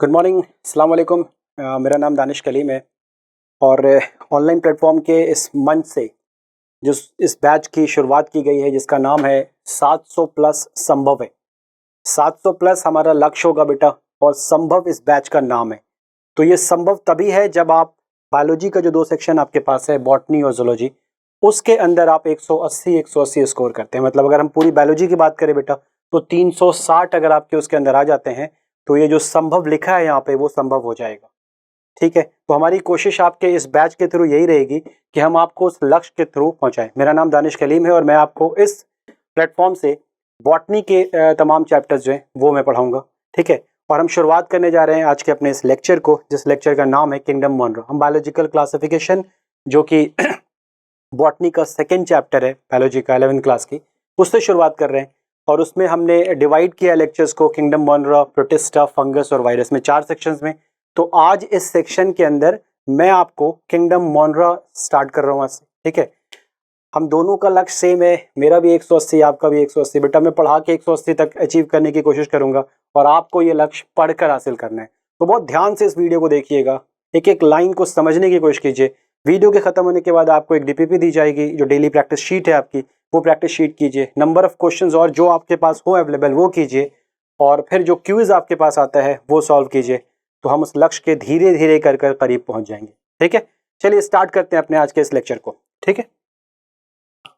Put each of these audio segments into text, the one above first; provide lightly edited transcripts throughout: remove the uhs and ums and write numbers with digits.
Good morning, अस्सलाम वालेकुम। मेरा नाम दानिश कलीम है और ऑनलाइन प्लेटफॉर्म के इस मंच से जो इस बैच की शुरुआत की गई है जिसका नाम है 700 प्लस संभव है। 700 प्लस हमारा लक्ष्य होगा बेटा और संभव इस बैच का नाम है। तो ये संभव तभी है जब आप बायोलॉजी का जो 2 सेक्शन आपके पास है, बॉटनी और जूलॉजी, उसके अंदर आप 180 स्कोर करते हैं। मतलब अगर हम पूरी बायोलॉजी की बात करें बेटा तो 360 अगर आपके उसके अंदर आ जाते हैं तो ये जो संभव लिखा है यहाँ पे वो संभव हो जाएगा। ठीक है, तो हमारी कोशिश आपके इस बैच के थ्रू यही रहेगी कि हम आपको उस लक्ष्य के थ्रू पहुंचाएं। मेरा नाम दानिश कलीम है और मैं आपको इस प्लेटफॉर्म से बॉटनी के तमाम चैप्टर्स जो हैं वो मैं पढ़ाऊंगा। ठीक है, और हम शुरुआत करने जा रहे हैं आज के अपने इस लेक्चर को, जिस लेक्चर का नाम है किंगडम मॉनरो। हम बायोलॉजिकल क्लासिफिकेशन जो कि बॉटनी का सेकेंड चैप्टर है बायोलॉजी का 11th क्लास की, उससे शुरुआत कर रहे हैं। और उसमें हमने डिवाइड किया लेक्चर्स को किंगडम मॉनरो, प्रोटिस्टा, फंगस और वायरस में 4 सेक्शंस में। तो आज इस सेक्शन के अंदर मैं आपको किंगडम मॉनरो स्टार्ट कर रहा हूँ आज से। ठीक है, हम दोनों का लक्ष्य सेम है, मेरा भी 180 आपका भी 180। बेटा मैं पढ़ा के 180 तक अचीव करने की कोशिश करूंगा और आपको ये लक्ष्य पढ़कर हासिल करना है। तो बहुत ध्यान से इस वीडियो को देखिएगा, एक एक लाइन को समझने की कोशिश कीजिए। वीडियो के खत्म होने के बाद आपको एक डीपीपी दी जाएगी, जो डेली प्रैक्टिस शीट है आपकी, वो प्रैक्टिस शीट कीजिए। नंबर ऑफ क्वेश्चंस और जो आपके पास हो अवेलेबल वो कीजिए और फिर जो क्विज आपके पास आता है वो सॉल्व कीजिए। तो हम उस लक्ष्य के धीरे धीरे कर कर करीब पहुंच जाएंगे। ठीक है, चलिए स्टार्ट करते हैं अपने आज के इस लेक्चर को। ठीक है,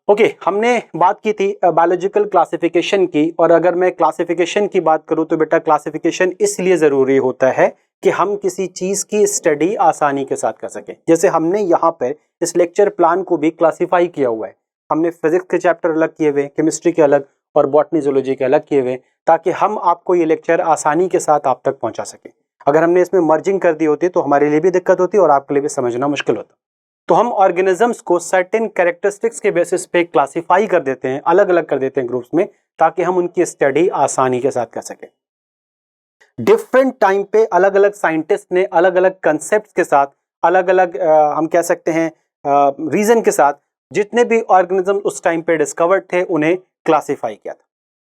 ओके, हमने बात की थी बायोलॉजिकल क्लासिफिकेशन की। और अगर मैं क्लासिफिकेशन की बात करूं तो बेटा क्लासिफिकेशन इसलिए ज़रूरी होता है कि हम किसी चीज़ की स्टडी आसानी के साथ कर सकें। जैसे हमने यहाँ पर इस लेक्चर प्लान को भी क्लासीफाई किया हुआ है। हमने फिजिक्स के चैप्टर अलग किए हुए, केमिस्ट्री के अलग और बॉटनी जूलॉजी के अलग किए हुए, ताकि हम आपको ये लेक्चर आसानी के साथ आप तक पहुँचा सकें। अगर हमने इसमें मर्जिंग कर दी होती तो हमारे लिए भी दिक्कत होती और आपके लिए भी समझना मुश्किल होता। तो हम ऑर्गेनिजम्स को सर्टेन कैरेक्टरिस्टिक्स के बेसिस पे क्लासिफाई कर देते हैं, अलग अलग कर देते हैं ग्रुप्स में, ताकि हम उनकी स्टडी आसानी के साथ कर सकें। डिफरेंट टाइम पे अलग अलग साइंटिस्ट ने अलग अलग कंसेप्ट के साथ, अलग अलग हम कह सकते हैं रीजन के साथ, जितने भी ऑर्गेनिज्म उस टाइम पे डिस्कवर्ड थे उन्हें क्लासिफाई किया था।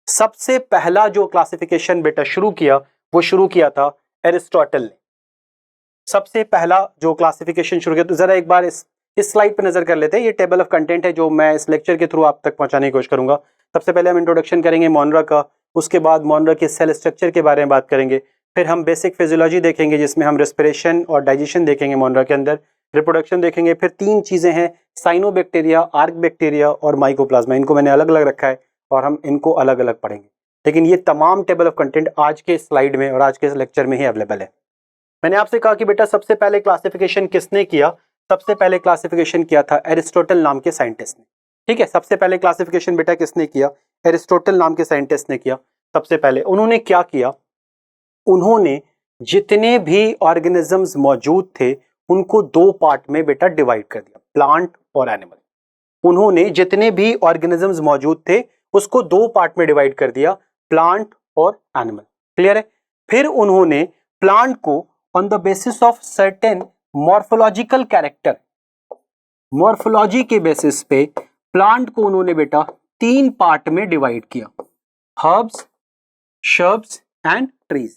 सबसे पहला जो क्लासिफिकेशन बेटा शुरू किया था एरिस्टोटल ने। सबसे पहला जो क्लासिफिकेशन शुरू किया, तो जरा एक बार इस स्लाइड पर नजर कर लेते हैं। ये टेबल ऑफ कंटेंट है जो मैं इस लेक्चर के थ्रू आप तक पहुंचाने की कोशिश करूंगा। सबसे पहले हम इंट्रोडक्शन करेंगे मॉनरो का, उसके बाद मॉनरो के सेल स्ट्रक्चर के बारे में बात करेंगे, फिर हम बेसिक फिजियोलॉजी देखेंगे जिसमें हम रेस्पिरेशन और डाइजेशन देखेंगे मॉनरो के अंदर, रिप्रोडक्शन देखेंगे, फिर 3 चीजें हैं, साइनोबैक्टीरिया, आर्क बैक्टीरिया और माइकोप्लाज्मा। इनको मैंने अलग अलग रखा है और हम इनको अलग अलग पढ़ेंगे। लेकिन ये तमाम टेबल ऑफ कंटेंट आज के स्लाइड में और आज के लेक्चर में ही अवेलेबल है। मैंने आपसे कहा कि बेटा सबसे पहले क्लासिफिकेशन किसने किया? सबसे पहले क्लासिफिकेशन किया था एरिस्टोटल नाम के साइंटिस्ट ने। ठीक है, सबसे पहले क्लासिफिकेशन बेटा किसने किया? एरिस्टोटल नाम के साइंटिस्ट ने किया। सबसे पहले उन्होंने क्या किया? उन्होंने जितने भी ऑर्गेनिजम्स मौजूद थे उनको 2 पार्ट में बेटा डिवाइड कर दिया, प्लांट और एनिमल। उन्होंने जितने भी ऑर्गेनिजम्स मौजूद थे उसको 2 पार्ट में डिवाइड कर दिया, प्लांट और एनिमल। क्लियर है? फिर उन्होंने प्लांट को on the basis of certain morphological character, morphology के बेसिस पे प्लांट को उन्होंने बेटा 3 पार्ट में डिवाइड किया, हर्ब्स, श्रब्स एंड ट्रीज।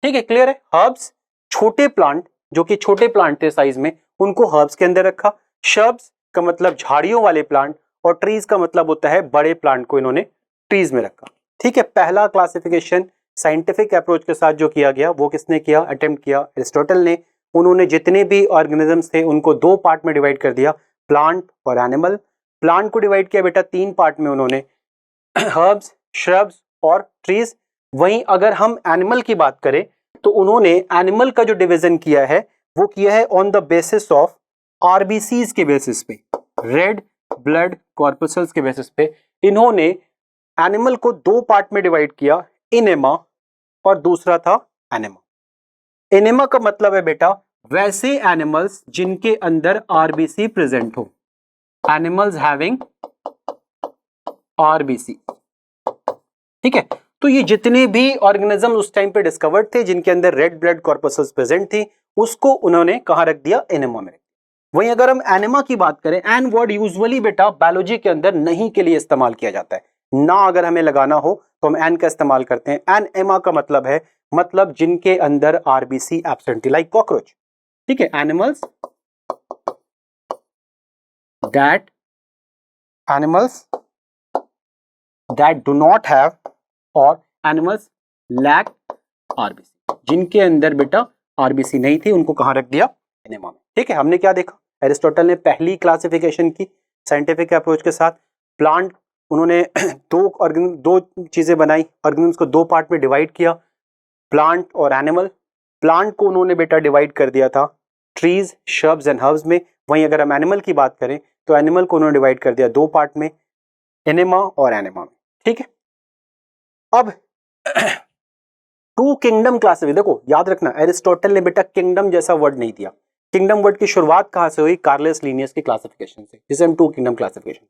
ठीक है, क्लियर है? हर्ब्स छोटे प्लांट, जो कि छोटे प्लांट थे साइज में, उनको हर्ब्स के अंदर रखा। श्रब्स का मतलब झाड़ियों वाले प्लांट और ट्रीज का मतलब होता है बड़े प्लांट को इन्होंने ट्रीज में रखा। ठीक है, पहला क्लासिफिकेशन साइंटिफिक अप्रोच के साथ जो किया गया वो किसने किया? अटेम्प्ट किया एरिस्टोटल ने। उन्होंने जितने भी ऑर्गेनिजम्स थे उनको 2 पार्ट में डिवाइड कर दिया, प्लांट और एनिमल। प्लांट को डिवाइड किया बेटा 3 पार्ट में उन्होंने, हर्ब्स, श्रब्स और ट्रीज। वहीं अगर हम एनिमल की बात करें तो उन्होंने एनिमल का जो डिवीजन किया है वो किया है on the basis of RBCs के बेसिस पे, रेड ब्लड कॉर्पसल्स के बेसिस पे इन्होंने एनिमल को 2 पार्ट में डिवाइड किया, इनेमा और दूसरा था एनेमा। एनेमा का मतलब है बेटा वैसे एनिमल्स जिनके अंदर आरबीसी प्रेजेंट हो, एनिमल्स हैविंग आरबीसी। ठीक है, तो ये जितने भी ऑर्गेनिज्म उस टाइम पे डिस्कवर्ड थे जिनके अंदर रेड ब्लड कॉर्पसल्स प्रेजेंट थी, उसको उन्होंने कहां रख दिया? एनेमा में। वहीं अगर हम एनेमा की बात करें, एन वर्ड यूजुअली बेटा बायोलॉजी के अंदर नहीं के लिए इस्तेमाल किया जाता है, ना अगर हमें लगाना हो तो हम एन का इस्तेमाल करते हैं। एन एमा का मतलब है मतलब जिनके अंदर आरबीसी एब्सेंट थी, लाइक कॉकरोच। ठीक है, animals that do not have और एनिमल्स लैक आरबीसी, जिनके अंदर बेटा आरबीसी नहीं थी उनको कहां रख दिया, एनेमा में। ठीक है, हमने क्या देखा, एरिस्टोटल ने पहली क्लासिफिकेशन की साइंटिफिक अप्रोच के साथ। प्लांट उन्होंने दो चीजें बनाई, ऑर्गेनिज्म को दो पार्ट में डिवाइड किया, प्लांट और एनिमल। प्लांट को उन्होंने बेटा डिवाइड कर दिया था ट्रीज, शर्ब्स एंड हर्ब्स में। वहीं अगर हम एनिमल की बात करें तो एनिमल को उन्होंने डिवाइड कर दिया दो पार्ट में, एनेमा और एनेमा में। ठीक है, अब टू किंगडम क्लासिफिकेशन, देखो याद रखना एरिस्टोटल ने बेटा किंगडम जैसा वर्ड नहीं दिया। किंगडम वर्ड की शुरुआत कहां से हुई, कार्लस लीनियस की क्लासिफिकेशन से, जिसे हम two kingdom classification.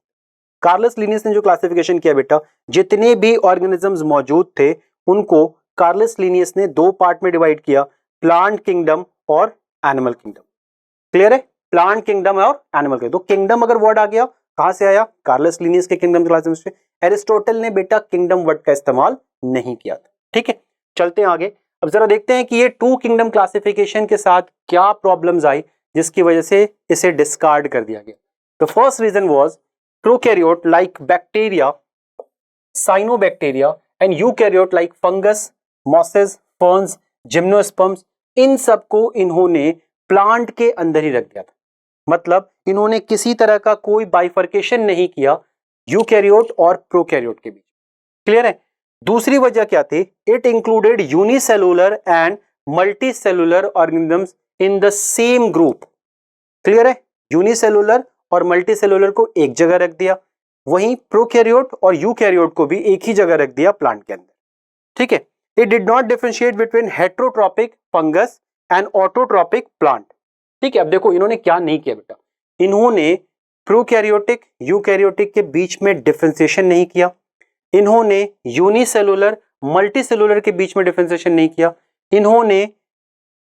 Carolus Linnaeus ने जो क्लासिफिकेशन किया बेटा, जितने भी ऑर्गेनिजम्स मौजूद थे उनको कार्लस लीनियस ने दो पार्ट में डिवाइड किया, प्लांट किंगडम और एनिमल किंगडम। क्लियर है, प्लांट किंगडम और एनिमल किंगडम। तो किंगडम अगर वर्ड आ गया कहां से आया, कार्लस लीनियस के किंगडम क्लासिफिकेशन से। एरिस्टोटल ने बेटा किंगडम वर्ड का इस्तेमाल नहीं किया था। ठीक है, चलते हैं आगे। अब जरा देखते हैं कि ये टू किंगडम क्लासिफिकेशन के साथ क्या प्रॉब्लम्स आई जिसकी वजह से इसे डिस्कार्ड कर दिया गया। The first reason was prokaryote like bacteria, cyanobacteria and eukaryote like fungus, mosses, ferns, gymnosperms, इन सबको इन्होंने प्लांट के अंदर ही रख दिया था। मतलब इन्होंने किसी तरह का कोई बाइफर्केशन नहीं किया यूकैरियोट और प्रोकैरियोट के बीच। क्लियर है। दूसरी वजह क्या थी, it included unicellular and multicellular organisms in the same group. Clear है, यूनिसेलुलर और मल्टीसेलुलर को एक जगह रख दिया, वहीं प्रोकैरियोट और यूकैरियोट को भी एक ही जगह रख दिया प्लांट के अंदर। ठीक है, it did not differentiate between heterotrophic fungus and autotrophic plant. ठीक है, अब देखो इन्होंने क्या नहीं किया बेटा, इन्होंने प्रोकैरियोटिक यूकैरियोटिक के बीच में डिफरेंशिएशन नहीं किया, इन्होंने यूनिसेलुलर मल्टीसेलुलर के बीच में डिफरेंशिएशन नहीं किया, इन्होंने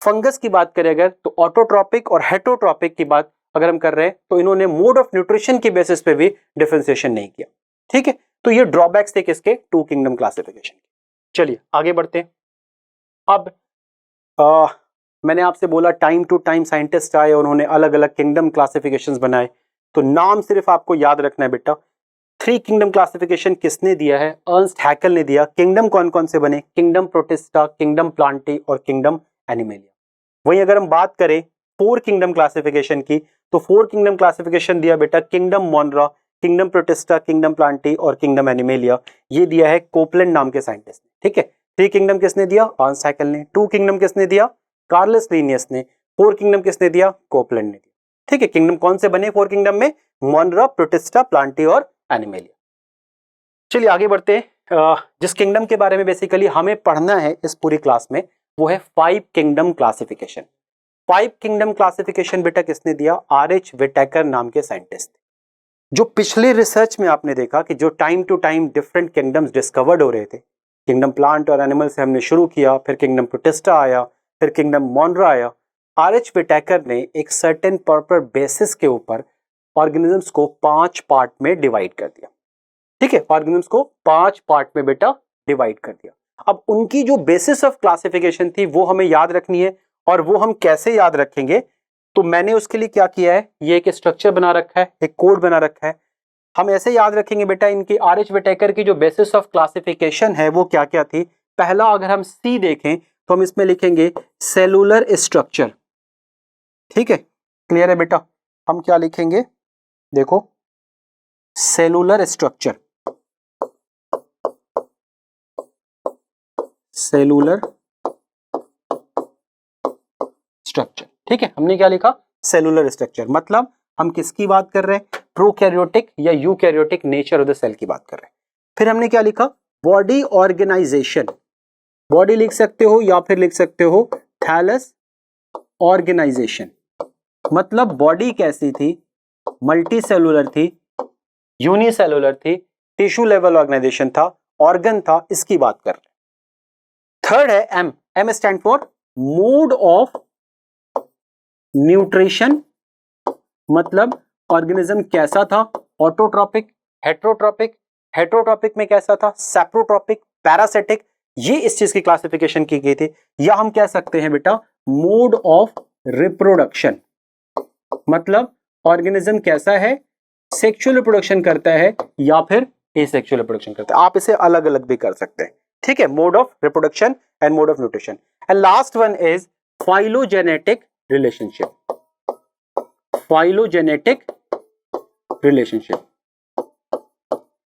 फंगस की बात करें अगर तो ऑटोट्रॉपिक और हेट्रोट्रॉपिक की बात अगर हम कर रहे हैं तो इन्होंने मोड ऑफ न्यूट्रिशन के बेसिस पे भी डिफरेंशिएशन नहीं किया। ठीक है, तो ये ड्रॉबैक्स थे किसके, टू किंगडम क्लासिफिकेशन के। चलिए आगे बढ़ते हैं। अब मैंने आपसे बोला टाइम टू टाइम साइंटिस्ट आए, उन्होंने अलग अलग किंगडम क्लासिफिकेशंस बनाए, तो नाम सिर्फ आपको याद रखना है बेटा। थ्री किंगडम क्लासिफिकेशन किसने दिया है, अर्नस्ट हैकेल ने दिया। किंगडम कौन कौन से बने, किंगडम प्रोटिस्टा, किंगडम प्लांटी और किंगडम एनिमेलिया। वहीं अगर हम बात करें फोर किंगडम क्लासिफिकेशन की, तो फोर किंगडम क्लासिफिकेशन दिया बेटा kingdom मोनरा, kingdom protista, kingdom Plantae और किंगडम एनिमेलिया। ये दिया है कोपलैंड नाम के साइंटिस्ट ने। ठीक है, थ्री किंगडम किसने दिया, अर्नस्ट हैकेल ने। टू किंगडम किसने दिया, कार्लस लीनियस ने। फोर किंगडम किसने दिया, कोपलैंड ने दिया। ठीक है, किंगडम कौन से बने फोर किंगडम में, मोनरा, प्रोटिस्टा, प्लांटी और एनिमेलिया। चलिए आगे बढ़ते हैं। जिस किंगडम के बारे में बेसिकली हमें पढ़ना है इस पूरी क्लास में वो है five kingdom classification. Five kingdom classification बेटा किसने दिया, आर.एच. व्हिटेकर नाम के साइंटिस्ट। जो पिछले रिसर्च में आपने देखा कि जो time to time different kingdoms discovered हो रहे थे, किंगडम प्लांट और एनिमल से हमने शुरू किया, फिर किंगडम प्रोटिस्टा आया, फिर किंगडम मोनरा आया। आर.एच. व्हिटेकर ने एक सर्टेन प्रॉपर बेसिस के ऊपर ऑर्गेनिजम्स को 5 पार्ट में डिवाइड कर दिया। ठीक है, ऑर्गेनिजम्स को 5 पार्ट में बेटा डिवाइड कर दिया। अब उनकी जो बेसिस ऑफ क्लासिफिकेशन थी वो हमें याद रखनी है, और वो हम कैसे याद रखेंगे, तो मैंने उसके लिए क्या किया है, ये एक स्ट्रक्चर बना रखा है, एक कोड बना रखा है। हम ऐसे याद रखेंगे बेटा, इनकी आर.एच. व्हिटेकर की जो बेसिस ऑफ क्लासिफिकेशन है वो क्या क्या थी। पहला अगर हम सी देखें तो हम इसमें लिखेंगे सेलुलर स्ट्रक्चर। ठीक है, क्लियर है बेटा, हम क्या लिखेंगे, देखो सेलुलर स्ट्रक्चर, सेलुलर स्ट्रक्चर। ठीक है, हमने क्या लिखा, सेलुलर स्ट्रक्चर। मतलब हम किसकी बात कर रहे हैं, प्रोकैरियोटिक या eukaryotic nature of the cell की बात कर रहे हैं। फिर हमने क्या लिखा, बॉडी ऑर्गेनाइजेशन। बॉडी लिख सकते हो या फिर लिख सकते हो थैलस ऑर्गेनाइजेशन। मतलब बॉडी कैसी थी, मल्टी सेलुलर थी, यूनिसेलुलर थी, टिश्यू लेवल ऑर्गेनाइजेशन था, ऑर्गन था, इसकी बात कर रहे हैं। थर्ड है M, M stand for mode of nutrition. मतलब ऑर्गेनिज्म कैसा था, ऑटोट्रॉपिक, हेट्रोट्रॉपिक, हेट्रोट्रॉपिक में कैसा था, सैप्रोट्रॉपिक, पैरासिटिक, ये इस चीज की क्लासिफिकेशन की गई थी। या हम कह सकते हैं बेटा मोड ऑफ रिप्रोडक्शन, मतलब ऑर्गेनिज्म कैसा है, सेक्सुअल रिप्रोडक्शन करता है या फिर एसेक्सुअल रिप्रोडक्शन करता है। आप इसे अलग अलग भी कर सकते हैं, ठीक है, mode of reproduction and mode of nutrition. And last one is phylogenetic relationship. Phylogenetic relationship,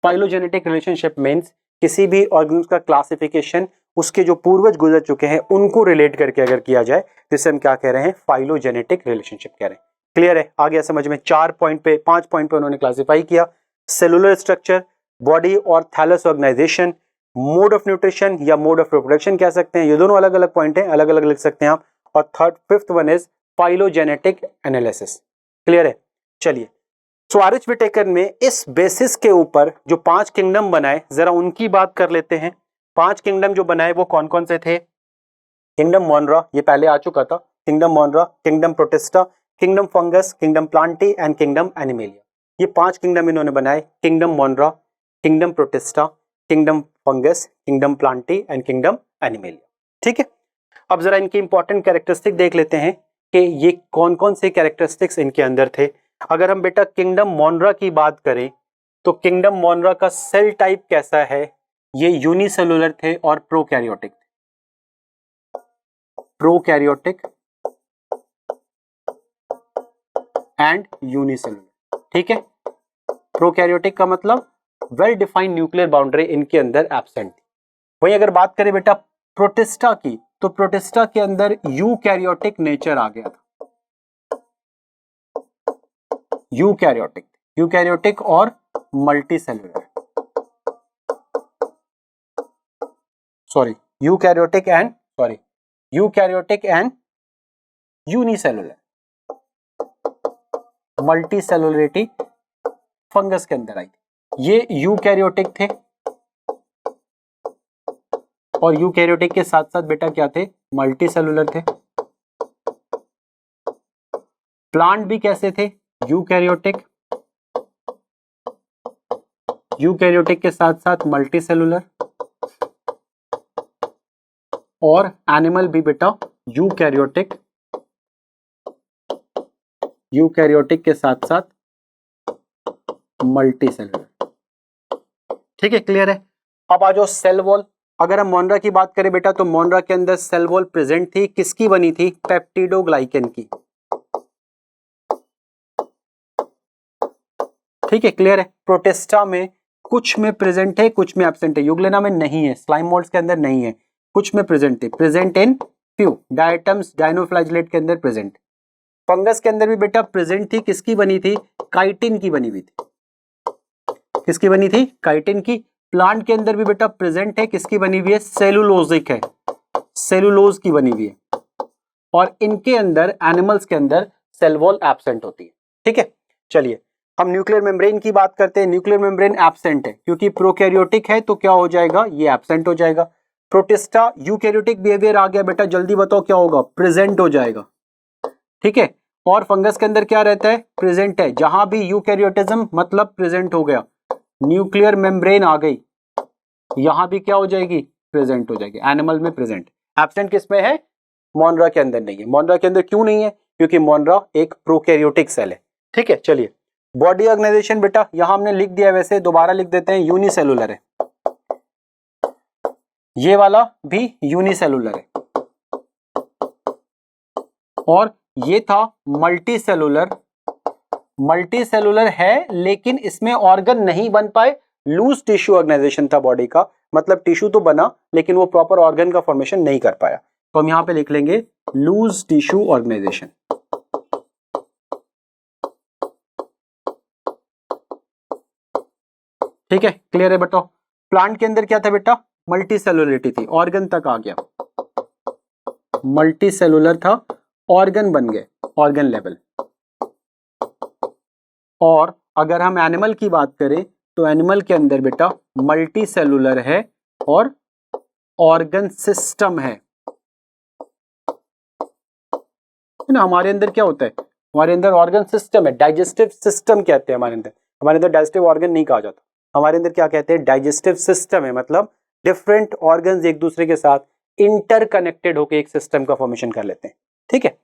phylogenetic relationship means किसी भी ऑर्गेनिज्म का क्लासिफिकेशन उसके जो पूर्वज गुजर चुके हैं उनको रिलेट करके अगर किया जाए तो इसे हम क्या कह रहे हैं, फाइलोजेनेटिक रिलेशनशिप कह रहे हैं। क्लियर है, आ गया समझ में? 4 पॉइंट पे 5 पॉइंट पे उन्होंने क्लासिफाई किया, सेलुलर स्ट्रक्चर, बॉडी और thallus organisation, mode of nutrition या मोड ऑफ रिप्रोडक्शन कह सकते हैं। ये दोनों अलग अलग पॉइंट हैं, अलग अलग लिख सकते हैं आप। और fifth one is phylogenetic analysis. Clear है? चलिए, स्वारिच विटेकर में इस बेसिस के ऊपर जो 5 किंगडम बनाए, जरा उनकी बात कर लेते हैं। 5 किंगडम जो बनाए वो कौन कौन से थे? किंगडम मोनरा, ये पहले आ चुका था, kingdom मोनरा, kingdom protista, kingdom fungus, kingdom Plantae and kingdom animalia. ये 5 किंगडम इन्होंने बनाए, kingdom मोनरा, kingdom protista, kingdom fungus, kingdom Plantae and kingdom animalia. ठीक है, अब जरा इनकी इंपॉर्टेंट कैरेक्टरिस्टिक देख लेते हैं कि ये कौन कौन से कैरेक्टरिस्टिक्स इनके अंदर थे। अगर हम बेटा किंगडम मोनरा की बात करें तो किंगडम मोनरा का सेल टाइप कैसा है? ये यूनिसेलुलर थे और प्रोकैरियोटिक थे। प्रोकैरियोटिक एंड यूनिसेलुलर, ठीक है। प्रोकैरियोटिक का मतलब वेल डिफाइंड न्यूक्लियर बाउंड्री इनके अंदर एब्सेंट थी। वहीं अगर बात करें बेटा प्रोटिस्टा की, तो प्रोटिस्टा के अंदर यूकैरियोटिक नेचर आ गया था। यूकैरियोटिक और multicellular, eukaryotic and unicellular. Multicellularity fungus के अंदर आई थी। ये यूकैरियोटिक थे और यूकैरियोटिक के साथ साथ बेटा क्या थे? मल्टीसेलुलर थे। प्लांट भी कैसे थे? यूकैरियोटिक के साथ साथ मल्टीसेलुलर, और एनिमल भी बेटा यूकैरियोटिक के साथ साथ मल्टीसेलुलर। ठीक है, क्लियर है? अब आ जाओ सेल वॉल। अगर हम मोनरा की बात करें बेटा तो मोनरा के अंदर सेल वॉल प्रेजेंट थी, किसकी बनी थी? पेप्टिडोग्लाइकन की। ठीक है, क्लियर है? प्रोटिस्टा में कुछ में प्रेजेंट है, कुछ में एब्सेंट है। यूग्लेना में नहीं है, स्लाइम मोल्ड्स के अंदर नहीं है, कुछ में प्रेजेंट है, present in few. Diatoms, dinoflagellate के अंदर प्रेजेंट। फंगस के अंदर भी बेटा प्रेजेंट थी, किसकी बनी थी? काइटिन की बनी हुई थी। किसकी बनी थी? काइटिन की। प्लांट के अंदर भी बेटा प्रेजेंट है, किसकी बनी हुई है? सेलुलोजिक है, सेलुलोज की बनी हुई है। और इनके अंदर, एनिमल्स के अंदर सेल वॉल एब्सेंट होती है। ठीक है, चलिए हम न्यूक्लियर मेम्ब्रेन की बात करते हैं। न्यूक्लियर मेम्ब्रेन एब्सेंट है क्योंकि प्रोकैरियोटिक है, तो क्या हो जाएगा? ये एब्सेंट हो जाएगा। प्रोटिस्टा यूकैरियोटिक बिहेवियर आ गया बेटा, जल्दी बताओ क्या होगा? प्रेजेंट हो जाएगा। ठीक है, और फंगस के अंदर क्या रहता है? प्रेजेंट है। जहां भी यूकैरियोटिज्म मतलब प्रेजेंट हो गया, न्यूक्लियर मेम्ब्रेन आ गई, यहां भी क्या हो जाएगी? प्रेजेंट हो जाएगी। एनिमल में प्रेजेंट, एब्सेंट किस में है? मोनरा के अंदर नहीं है। मोनरा के अंदर क्यों नहीं है? क्योंकि मोनरा एक प्रोकैरियोटिक सेल है। ठीक है, चलिए बॉडी ऑर्गेनाइजेशन बेटा यहां हमने लिख दिया, वैसे दोबारा लिख देते हैं, यूनिसेलुलर है। ये वाला भी यूनिसेलुलर है और ये था मल्टीसेलुलर। मल्टीसेलुलर है लेकिन इसमें ऑर्गन नहीं बन पाए, लूज टिश्यू ऑर्गेनाइजेशन था बॉडी का, मतलब टिश्यू तो बना लेकिन वो प्रॉपर ऑर्गन का फॉर्मेशन नहीं कर पाया। तो हम यहां पे लिख लेंगे लूज टिश्यू ऑर्गेनाइजेशन। ठीक है, क्लियर है बेटा? प्लांट के अंदर क्या था बेटा? मल्टीसेलुलरिटी थी, ऑर्गन तक आ गया। मल्टीसेलुलर था, ऑर्गन बन गए, ऑर्गन लेवल। और अगर हम एनिमल की बात करें तो एनिमल के अंदर बेटा मल्टीसेलुलर है और ऑर्गन सिस्टम है ना। हमारे अंदर क्या होता है? हमारे अंदर ऑर्गन सिस्टम है, डाइजेस्टिव सिस्टम कहते हैं हमारे अंदर। हमारे अंदर डाइजेस्टिव ऑर्गन नहीं कहा जाता, हमारे अंदर क्या कहते हैं? डाइजेस्टिव सिस्टम है, मतलब डिफरेंट ऑर्गन्स एक दूसरे के साथ इंटरकनेक्टेड होकर एक सिस्टम का फॉर्मेशन कर लेते हैं। ठीक है,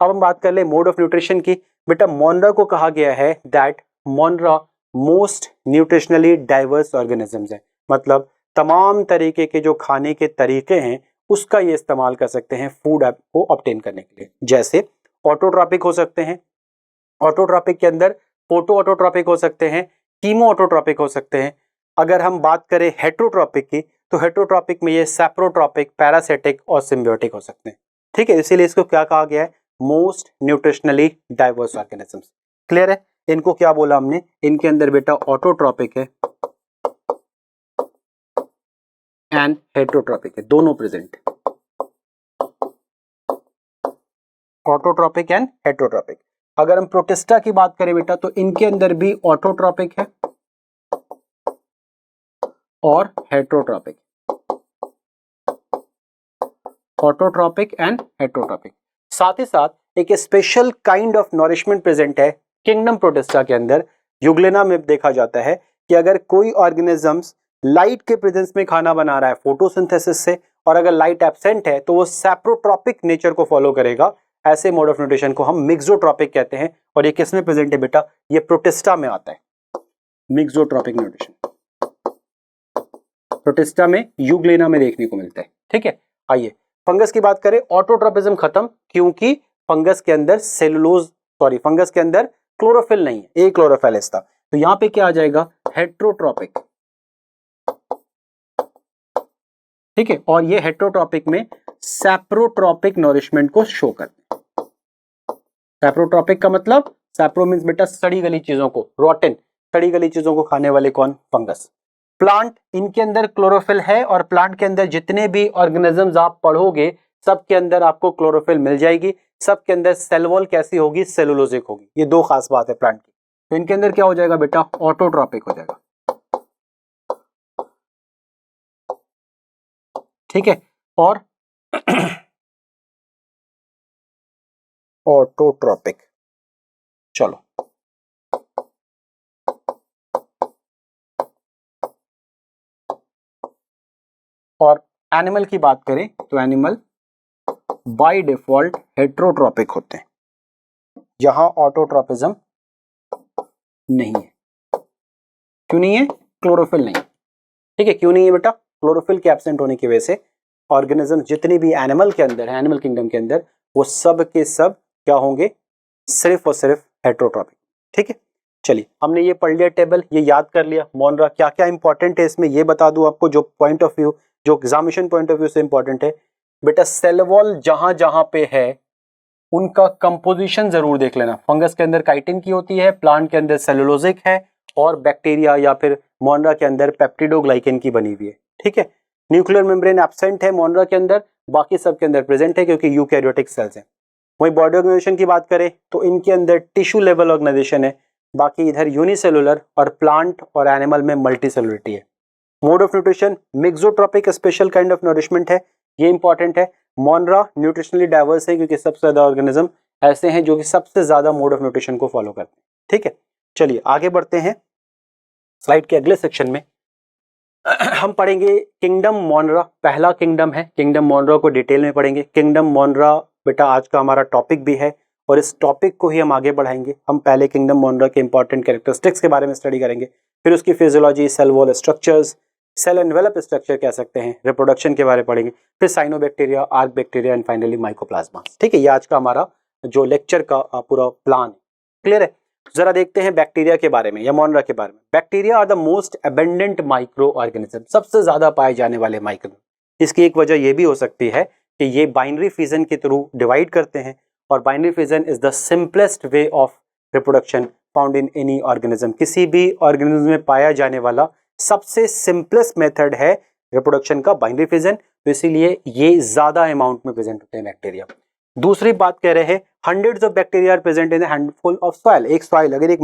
अब हम बात कर ले मोड ऑफ न्यूट्रिशन की। बेटा मोनरा को कहा गया है that मोनरा most nutritionally diverse organisms है, मतलब तमाम तरीके के जो खाने के तरीके हैं उसका ये इस्तेमाल कर सकते हैं फूड को ऑब्टेन करने के लिए। जैसे ऑटोट्रॉपिक हो सकते हैं, ऑटोट्रॉपिक के अंदर फोटो ऑटोट्रॉपिक हो सकते हैं, कीमो ऑटोट्रॉपिक हो सकते हैं। अगर हम बात करें हेट्रोट्रॉपिक की तो हेट्रोट्रॉपिक में ये सैप्रोट्रॉपिक, पैरासिटिक और सिम्बियोटिक हो सकते हैं। ठीक है, इसीलिए इसको क्या कहा गया है, most nutritionally diverse organisms. Clear है, इनको क्या बोला हमने, इनके अंदर बेटा ऑटोट्रॉपिक है एंड हेट्रोट्रॉपिक है, दोनों प्रेजेंट, ऑटोट्रॉपिक एंड हेट्रोट्रॉपिक। अगर हम प्रोटिस्टा की बात करें बेटा तो इनके अंदर भी ऑटोट्रॉपिक है और हेट्रोट्रॉपिक, ऑटोट्रॉपिक एंड हेट्रोट्रॉपिक। साथ ही साथ एक special kind of nourishment present है किंगडम प्रोटिस्टा के अंदर। यूग्लेना में देखा जाता है कि अगर कोई ऑर्गेनिजम्स लाइट के प्रेजेंस में खाना बना रहा है फोटोसिंथेसिस से, और अगर लाइट एब्सेंट है तो वो सैप्रोट्रॉपिक नेचर को फॉलो करेगा। ऐसे मोड ऑफ न्यूट्रिशन को हम मिक्सोट्रॉपिक कहते हैं। और ये किस में प्रेजेंट है बेटा, ये प्रोटिस्टा में आता है, मिक्सोट्रॉपिक न्यूट्रिशन प्रोटिस्टा में, यूग्लेना में देखने को मिलता है। ठीक है, आइए फंगस की बात करें। ऑटोट्रॉपिज्म खत्म, क्योंकि फंगस के अंदर फंगस के अंदर क्लोरोफिल नहीं है, एक क्लोरोफिल था। तो यहां पे क्या आ जाएगा, हेट्रोट्रॉपिक। ठीक है, और ये हेट्रोट्रॉपिक में सैप्रोट्रॉपिक नॉरिशमेंट को शो करते हैं। सैप्रोट्रॉपिक का मतलब, सैप्रो मींस बेटा सड़ी गली चीजों को, रोटन, सड़ी गली चीजों को खाने वाले कौन, फंगस। प्लांट, इनके अंदर क्लोरोफिल है, और प्लांट के अंदर जितने भी ऑर्गेनिजम्स आप पढ़ोगे सबके अंदर आपको क्लोरोफिल मिल जाएगी। सबके अंदर सेल वॉल कैसी होगी, सेलुलोजिक होगी। ये दो खास बात है प्लांट की। तो इनके अंदर क्या हो जाएगा बेटा, ऑटोट्रॉपिक हो जाएगा। ठीक है, और ऑटोट्रॉपिक। चलो और एनिमल की बात करें तो एनिमल बाय डिफॉल्ट हेट्रोट्रॉपिक होते हैं, जहां ऑटोट्रॉपिज्म नहीं है। क्यों नहीं है, क्लोरोफिल नहीं। ठीक है, क्यों नहीं है बेटा, क्लोरोफिल के एब्सेंट होने की वजह से ऑर्गेनिज्म जितनी भी एनिमल के अंदर है, एनिमल किंगडम के अंदर, वो सब के सब क्या होंगे, सिर्फ और सिर्फ हेट्रोट्रॉपिक। ठीक है, चलिए हमने ये पढ़ लिया टेबल, ये याद कर लिया। मोनरा क्या क्या इंपॉर्टेंट है इसमें ये बता दूं आपको, जो पॉइंट ऑफ व्यू, जो एग्जामिनेशन पॉइंट ऑफ व्यू से इंपॉर्टेंट है बेटा। सेल वॉल जहां जहां पे है उनका कंपोजिशन जरूर देख लेना। फंगस के अंदर काइटिन की होती है, प्लांट के अंदर सेलुलोजिक है, और बैक्टीरिया या फिर मोनरा के अंदर पेप्टिडोग्लाइकेन की बनी हुई है। ठीक है, न्यूक्लियर मेम्ब्रेन एब्सेंट है मोनरा के अंदर, बाकी सब के अंदर प्रेजेंट है क्योंकि यूकैरियोटिक सेल्स हैं। वहीं बॉडी ऑर्गेनाइजेशन की बात करें तो इनके अंदर टिश्यू लेवल ऑर्गेनाइजेशन है, बाकी इधर यूनिसेलुलर, और प्लांट और एनिमल में मल्टी सेलुलरिटी है। Mode of nutrition mixotrophic, special kind of nourishment है, ये इंपॉर्टेंट है। मोनरा न्यूट्रिशनली डाइवर्स है क्योंकि सबसे ज्यादा ऑर्गेनिज्म ऐसे हैं जो कि सबसे ज्यादा मोड ऑफ न्यूट्रिशन को फॉलो करते हैं। ठीक है, चलिए आगे बढ़ते हैं। स्लाइड के अगले सेक्शन में हम पढ़ेंगे किंगडम मोनरा। पहला किंगडम है, किंगडम मोनरा को डिटेल में पढ़ेंगे। किंगडम मोनरा बेटा आज का हमारा टॉपिक भी है, और इस टॉपिक को ही हम आगे बढ़ाएंगे। हम पहले किंगडम मोनरा के इंपॉर्टेंट कैरेक्टरिस्टिक्स के बारे में स्टडी करेंगे, फिर उसकी physiology, cell wall structures, cell envelope structure कह सकते हैं, रिप्रोडक्शन के बारे में पढ़ेंगे, फिर cyanobacteria, archaebacteria and finally mycoplasma. ठीक है, ये आज का हमारा जो लेक्चर का पूरा प्लान है। क्लियर है, जरा देखते हैं बैक्टीरिया के बारे में या मोनरा के बारे में। Bacteria are the most abundant micro organism, सबसे ज्यादा पाए जाने वाले माइक्रो। इसकी एक वजह यह भी हो सकती है कि ये बाइनरी फिजन के थ्रू डिवाइड करते हैं, और binary fission is the simplest way of reproduction found in any organism. किसी भी ऑर्गेनिज्म में पाया जाने वाला सबसे सिंपलेस्ट मेथड है रिप्रोडक्शन का बाइनरी फिजन, तो इसीलिए ये ज्यादा अमाउंट में प्रेजेंट होते हैं बैक्टीरिया। दूसरी बात कह रहे हैं hundreds of bacteria are present in handful of soil. एक सॉइल, अगर एक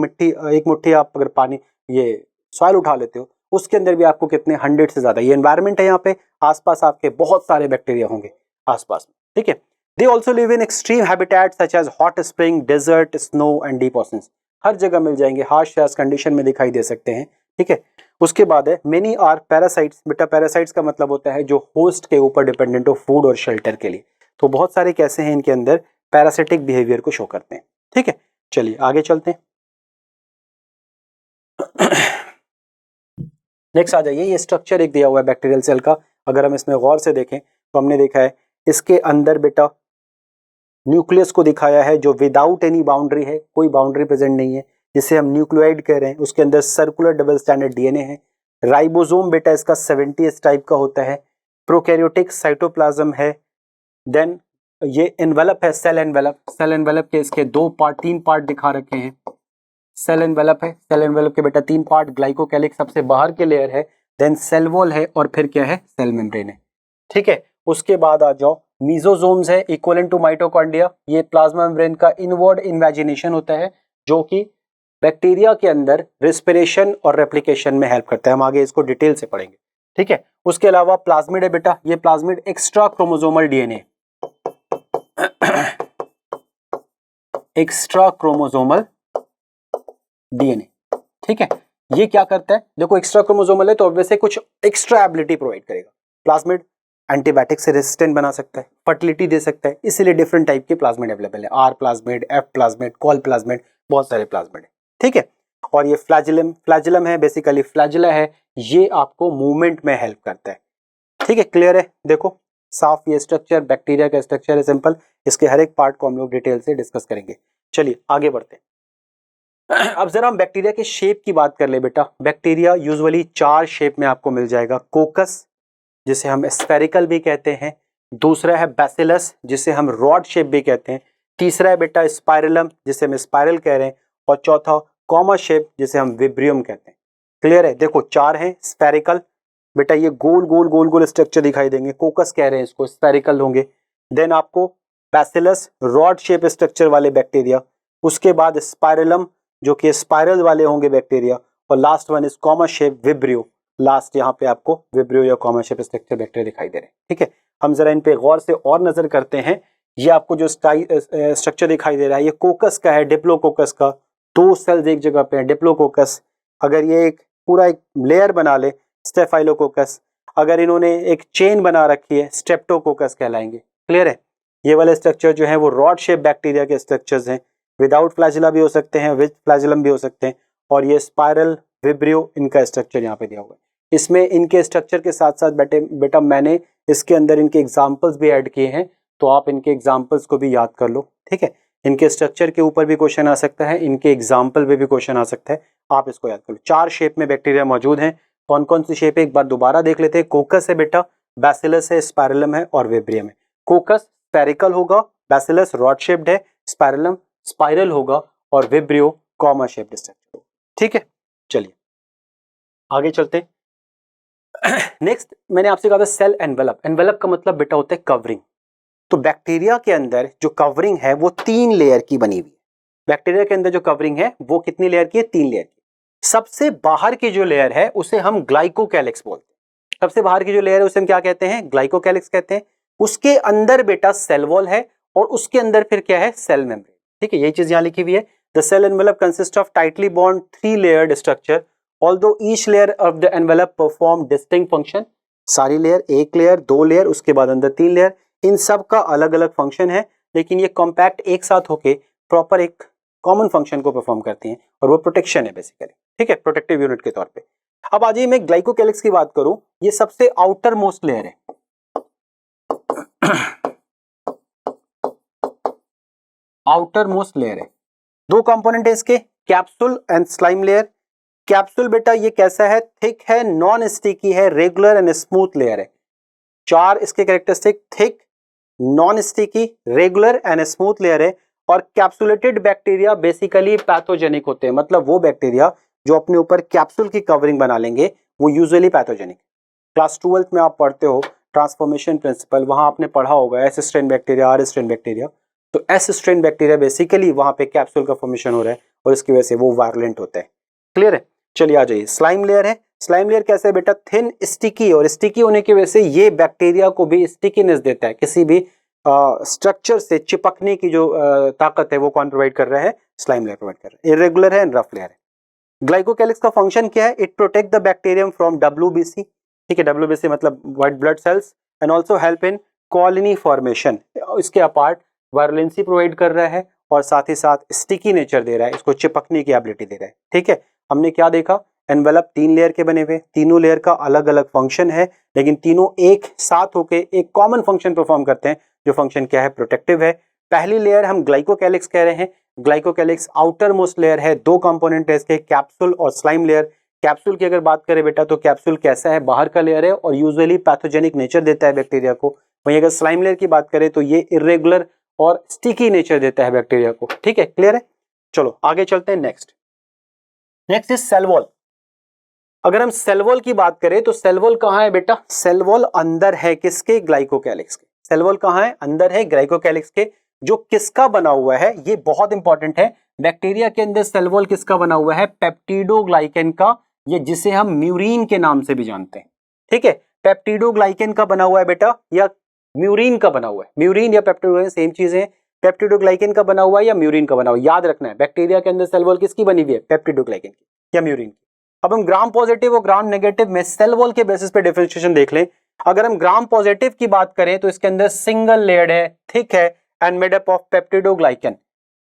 मुट्ठी आप अगर पानी, ये सॉइल उठा लेते हो, उसके अंदर भी आपको कितने, 100 से ज्यादा। ये एनवायरमेंट है, यहाँ पे आसपास आपके बहुत सारे बैक्टीरिया होंगे आसपास में। ठीक है, they also live in extreme habitat such as hot spring, desert, snow and deep oceans. हर जगह मिल जाएंगे, हार्श कंडीशन में दिखाई दे सकते हैं, ठीक है। उसके बाद है मेनी आर पैरासाइट्स। बेटा पैरासाइट्स का मतलब होता है जो होस्ट के ऊपर डिपेंडेंट हो फूड और शेल्टर के लिए। तो बहुत सारे कैसे हैं इनके अंदर पैरासिटिक बिहेवियर को शो करते हैं। ठीक है, चलिए आगे चलते हैं। नेक्स्ट आ जाइए, ये स्ट्रक्चर एक दिया हुआ है बैक्टीरियल सेल का। अगर हम इसमें गौर से देखें तो हमने देखा है इसके अंदर बेटा न्यूक्लियस को दिखाया है जो विदाउट एनी बाउंड्री है, कोई बाउंड्री प्रेजेंट नहीं है, जिसे हम न्यूक्लियोइड कह रहे हैं। उसके अंदर सर्कुलर डबल स्टैंडर्ड डीएनए है। राइबोसोम बेटा इसका 70s टाइप का होता है। प्रोकैरियोटिक साइटोप्लाज्म है। देन ये एनवेलप है, सेल एनवेलप। सेल एनवेलप के इसके तीन पार्ट दिखा रखे हैं। सेल एनवेलप है, सेल एनवेलप के बेटा 3 पार्ट, ग्लाइकोकैलिक्स सबसे बाहर के लेयर है, देन सेल वॉल है और फिर क्या है, सेल मेम्ब्रेन है। ठीक है, उसके बाद आ जाओ मीजोजोम्स है इक्वलेंट टू माइटोकॉन्ड्रिया। ये प्लाज्मा मेम्ब्रेन का इनवर्ड इन्वेजिनेशन होता है जो कि बैक्टीरिया के अंदर रेस्पिरेशन और रेप्लिकेशन में हेल्प करता है। हम आगे इसको डिटेल से पढ़ेंगे। ठीक है, उसके अलावा प्लाज्मिड है बेटा। ये plasmid extra chromosomal DNA, extra chromosomal DNA. ठीक है, ये क्या करता है, देखो एक्स्ट्रा क्रोमोसोमल है तो ऑब्वियसली कुछ एक्स्ट्रा एबिलिटी प्रोवाइड करेगा। प्लाज्मिड एंटीबायोटिक से रेजिस्टेंट बना सकता है, फर्टिलिटी दे सकता है, इसीलिए डिफरेंट टाइप के प्लाज्मिड अवेलेबल है। R plasmid, F plasmid, col plasmid, बहुत सारे प्लाज्मिड है। ठीक है, और ये फ्लैजिलम है, बेसिकली फ्लैजिला है, ये आपको मूवमेंट में हेल्प करता है। ठीक है, क्लियर है। देखो साफ ये स्ट्रक्चर बैक्टीरिया का स्ट्रक्चर है, सिंपल। इसके हर एक पार्ट को हम लोग डिटेल से डिस्कस करेंगे। चलिए आगे बढ़ते हैं। अब जरा हम बैक्टीरिया के शेप की बात कर ले बेटा। बैक्टीरिया यूजुअली 4 शेप में आपको मिल जाएगा। कोकस जिसे हम स्फेरिकल भी कहते हैं, दूसरा है बैसिलस जिसे हम रॉड शेप भी कहते हैं, तीसरा है बेटा स्पाइरलम जिसे हम स्पाइरल कह रहे हैं, और चौथा कॉमा शेप जिसे हम विब्रियम कहते हैं। क्लियर है। देखो 4 हैं। स्फेरिकल बेटा ये गोल गोल गोल गोल स्ट्रक्चर दिखाई देंगे, कोकस कह रहे हैं इसको, स्फेरिकल होंगे। देन आपको बैसिलस रॉड शेप स्ट्रक्चर वाले बैक्टीरिया, उसके बाद स्पाइरलम जो कि स्पाइरल वाले होंगे बैक्टीरिया, और last one is comma shape vibrio. Last यहाँ पे आपको विब्रियो या कॉमा शेप स्ट्रक्चर बैक्टीरिया दिखाई दे रहे हैं। ठीक है, हम जरा इन पे गौर से और नजर करते हैं। ये आपको जो स्ट्रक्चर दिखाई दे रहा है ये कोकस का है, डिप्लोकोकस का। 2 सेल्स एक जगह पे है, डिप्लोकोकस। अगर ये एक पूरा एक लेयर बना ले, स्टेफाइलोकोकस। अगर इन्होंने एक चेन बना रखी है, स्ट्रेप्टोकोकस कहलाएंगे। क्लियर है। ये वाले स्ट्रक्चर जो है वो रॉड शेप बैक्टीरिया के स्ट्रक्चर्स हैं। विदाउट फ्लैजिला भी हो सकते हैं, विद फ्लैजिलम भी हो सकते हैं। और ये स्पाइरल, विब्रियो, इनका स्ट्रक्चर यहाँ पे दिया हुआ है। इसमें इनके स्ट्रक्चर के साथ साथ बेटा मैंने इसके अंदर इनके एग्जाम्पल्स भी ऐड किए हैं, तो आप इनके एग्जाम्पल्स को भी याद कर लो। ठीक है, इनके स्ट्रक्चर के ऊपर भी क्वेश्चन आ सकता है, इनके एग्जाम्पल पे भी क्वेश्चन आ सकता है, आप इसको याद कर लो। 4 शेप में बैक्टीरिया मौजूद हैं। कौन कौन सी शेप है एक बार दोबारा देख लेते हैं। कोकस है बेटा, बैसिलस है, स्पाइरलम है और विब्रियम है। कोकस स्फेरिकल होगा, बैसिलस रॉड शेप्ड है, स्पाइरलम स्पाइरल होगा और विब्रियो कॉमा शेप्ड स्ट्रक्चर। ठीक है, चलिए आगे चलते हैं। नेक्स्ट मैंने आपसे कहा था सेल एनवेलप। एनवेलप का मतलब बेटा होता है कवरिंग। तो बैक्टीरिया के अंदर जो कवरिंग है वो 3 लेयर की बनी हुई है। बैक्टीरिया के अंदर जो कवरिंग है वो कितनी लेयर की है, 3 लेयर की। सबसे बाहर की जो लेयर है उसे हम ग्लाइकोकैलिक्स बोलते हैं। सबसे बाहर की जो लेयर है उसे हम क्या कहते हैं, ग्लाइकोकैलिक्स कहते हैं। उसके अंदर बेटा सेल वॉल है और उसके अंदर फिर क्या है, सेल मेम्ब्रेन। ठीक है, यही चीज यहां लिखी हुई है। The cell envelope consist of tightly bond 3 layered structure, although each layer of the envelope perform distinct function। सारी लेयर, एक लेयर, 2 लेयर, उसके बाद अंदर 3 लेयर, इन सब का अलग अलग फंक्शन है, लेकिन ये कॉम्पैक्ट एक साथ होके प्रॉपर एक कॉमन फंक्शन को परफॉर्म करती हैं और वो प्रोटेक्शन है बेसिकली। ठीक है, प्रोटेक्टिव यूनिट के तौर पे। अब आज मैं ग्लाइकोकैलिक्स की बात करूं, ये सबसे आउटर मोस्ट लेयर है। आउटर मोस्ट लेयर है। 2 कंपोनेंट है इसके, capsule and slime layer. Capsule बेटा ये कैसा है, थिक है, नॉन स्टिकी है, रेगुलर एंड स्मूथ लेयर है। 4 इसके characteristic, thick, non sticky, regular and smooth layer है। और कैप्सुलेटेड बैक्टीरिया बेसिकली पैथोजेनिक होते हैं, मतलब वो बैक्टीरिया जो अपने ऊपर कैप्सूल की कवरिंग बना लेंगे वो यूजुअली पैथोजेनिक। क्लास 12th में आप पढ़ते हो ट्रांसफॉर्मेशन प्रिंसिपल, वहां आपने पढ़ा होगा S strain bacteria, R strain bacteria. तो एस स्ट्रेन बैक्टीरिया बेसिकली वहां पे कैप्सूल का फॉर्मेशन हो रहा है और इसकी वजह से वो वायलेंट होता है। क्लियर है। चलिए आ जाइए, स्लाइम लेयर है। स्लाइम लेयर कैसे है बेटा, थिन, स्टिकी, और स्टिकी होने की वजह से ये बैक्टीरिया को भी स्टिकीनेस देता है। किसी भी स्ट्रक्चर से चिपकने की जो ताकत है वो कौन प्रोवाइड कर रहा है, स्लाइम लेयर प्रोवाइड कर रहा है। इरेगुलर है एंड रफ लेयर है। ग्लाइकोकैलिक्स का फंक्शन क्या है? It protect the bacterium from WBC, ठीक है, WBC मतलब white blood cells, and also help in colony formation. इसके अपार्ट वायरुलेंसी प्रोवाइड कर रहा है और साथ ही साथ स्टिकी नेचर दे रहा है, इसको चिपकने की एबिलिटी दे रहा है, ठीक है। हमने क्या देखा? एनवेलप 3 लेयर के बने हुए, तीनों लेयर का अलग अलग फंक्शन है, लेकिन तीनों एक साथ होके एक कॉमन फंक्शन परफॉर्म करते हैं, जो फंक्शन क्या है? प्रोटेक्टिव है। पहली लेयर हम ग्लाइकोकैलिक्स कह रहे हैं। ग्लाइकोकैलिक्स आउटर मोस्ट लेयर है, दो कंपोनेंट है इसके, कैप्सूल और स्लाइम लेयर। कैप्सूल की अगर बात करें बेटा तो कैप्सूल कैसा है? बाहर का लेयर है और यूजुअली पैथोजेनिक नेचर देता है बैक्टीरिया को। वहीं अगर स्लाइम लेयर की बात करें तो ये इरेगुलर और स्टिकी नेचर देता है बैक्टीरिया को, ठीक है, क्लियर है। चलो आगे चलते हैं। Next is cell wall. अगर हम सेल वॉल की बात करें तो सेल वॉल कहां है बेटा? सेल वॉल अंदर है किसके? ग्लाइकोकैलिक्स के। सेल वॉल कहां है? अंदर है ग्लाइकोकैलिक्स के, जो किसका बना हुआ है? ये बहुत इंपॉर्टेंट है। बैक्टीरिया के अंदर सेल वॉल किसका बना हुआ है? पेप्टिडोग्लाइकेन का, ये जिसे हम म्यूरिन के नाम से भी जानते हैं, ठीक है। पेप्टिडोग्लाइकेन का बना हुआ है बेटा, या म्यूरिन का बना हुआ है? म्यूरिन या पेप्टिडोग्लाइकेन सेम चीज है। पेप्टिडोग्लाइकेन का बना हुआ है या म्यूरिन का बना हुआ है? याद रखना है, बैक्टीरिया के अंदर सेल वॉल किसकी बनी हुई है? पेप्टिडोग्लाइकेन की या म्यूरिन की। अब हम ग्राम पॉजिटिव और ग्राम नेगेटिव में सेल वॉल के बेसिस पे डिफरेंशिएशन देख लें। अगर हम ग्राम पॉजिटिव की बात करें तो इसके अंदर सिंगल लेयर्ड है, थिक है, and made up of peptidoglycan.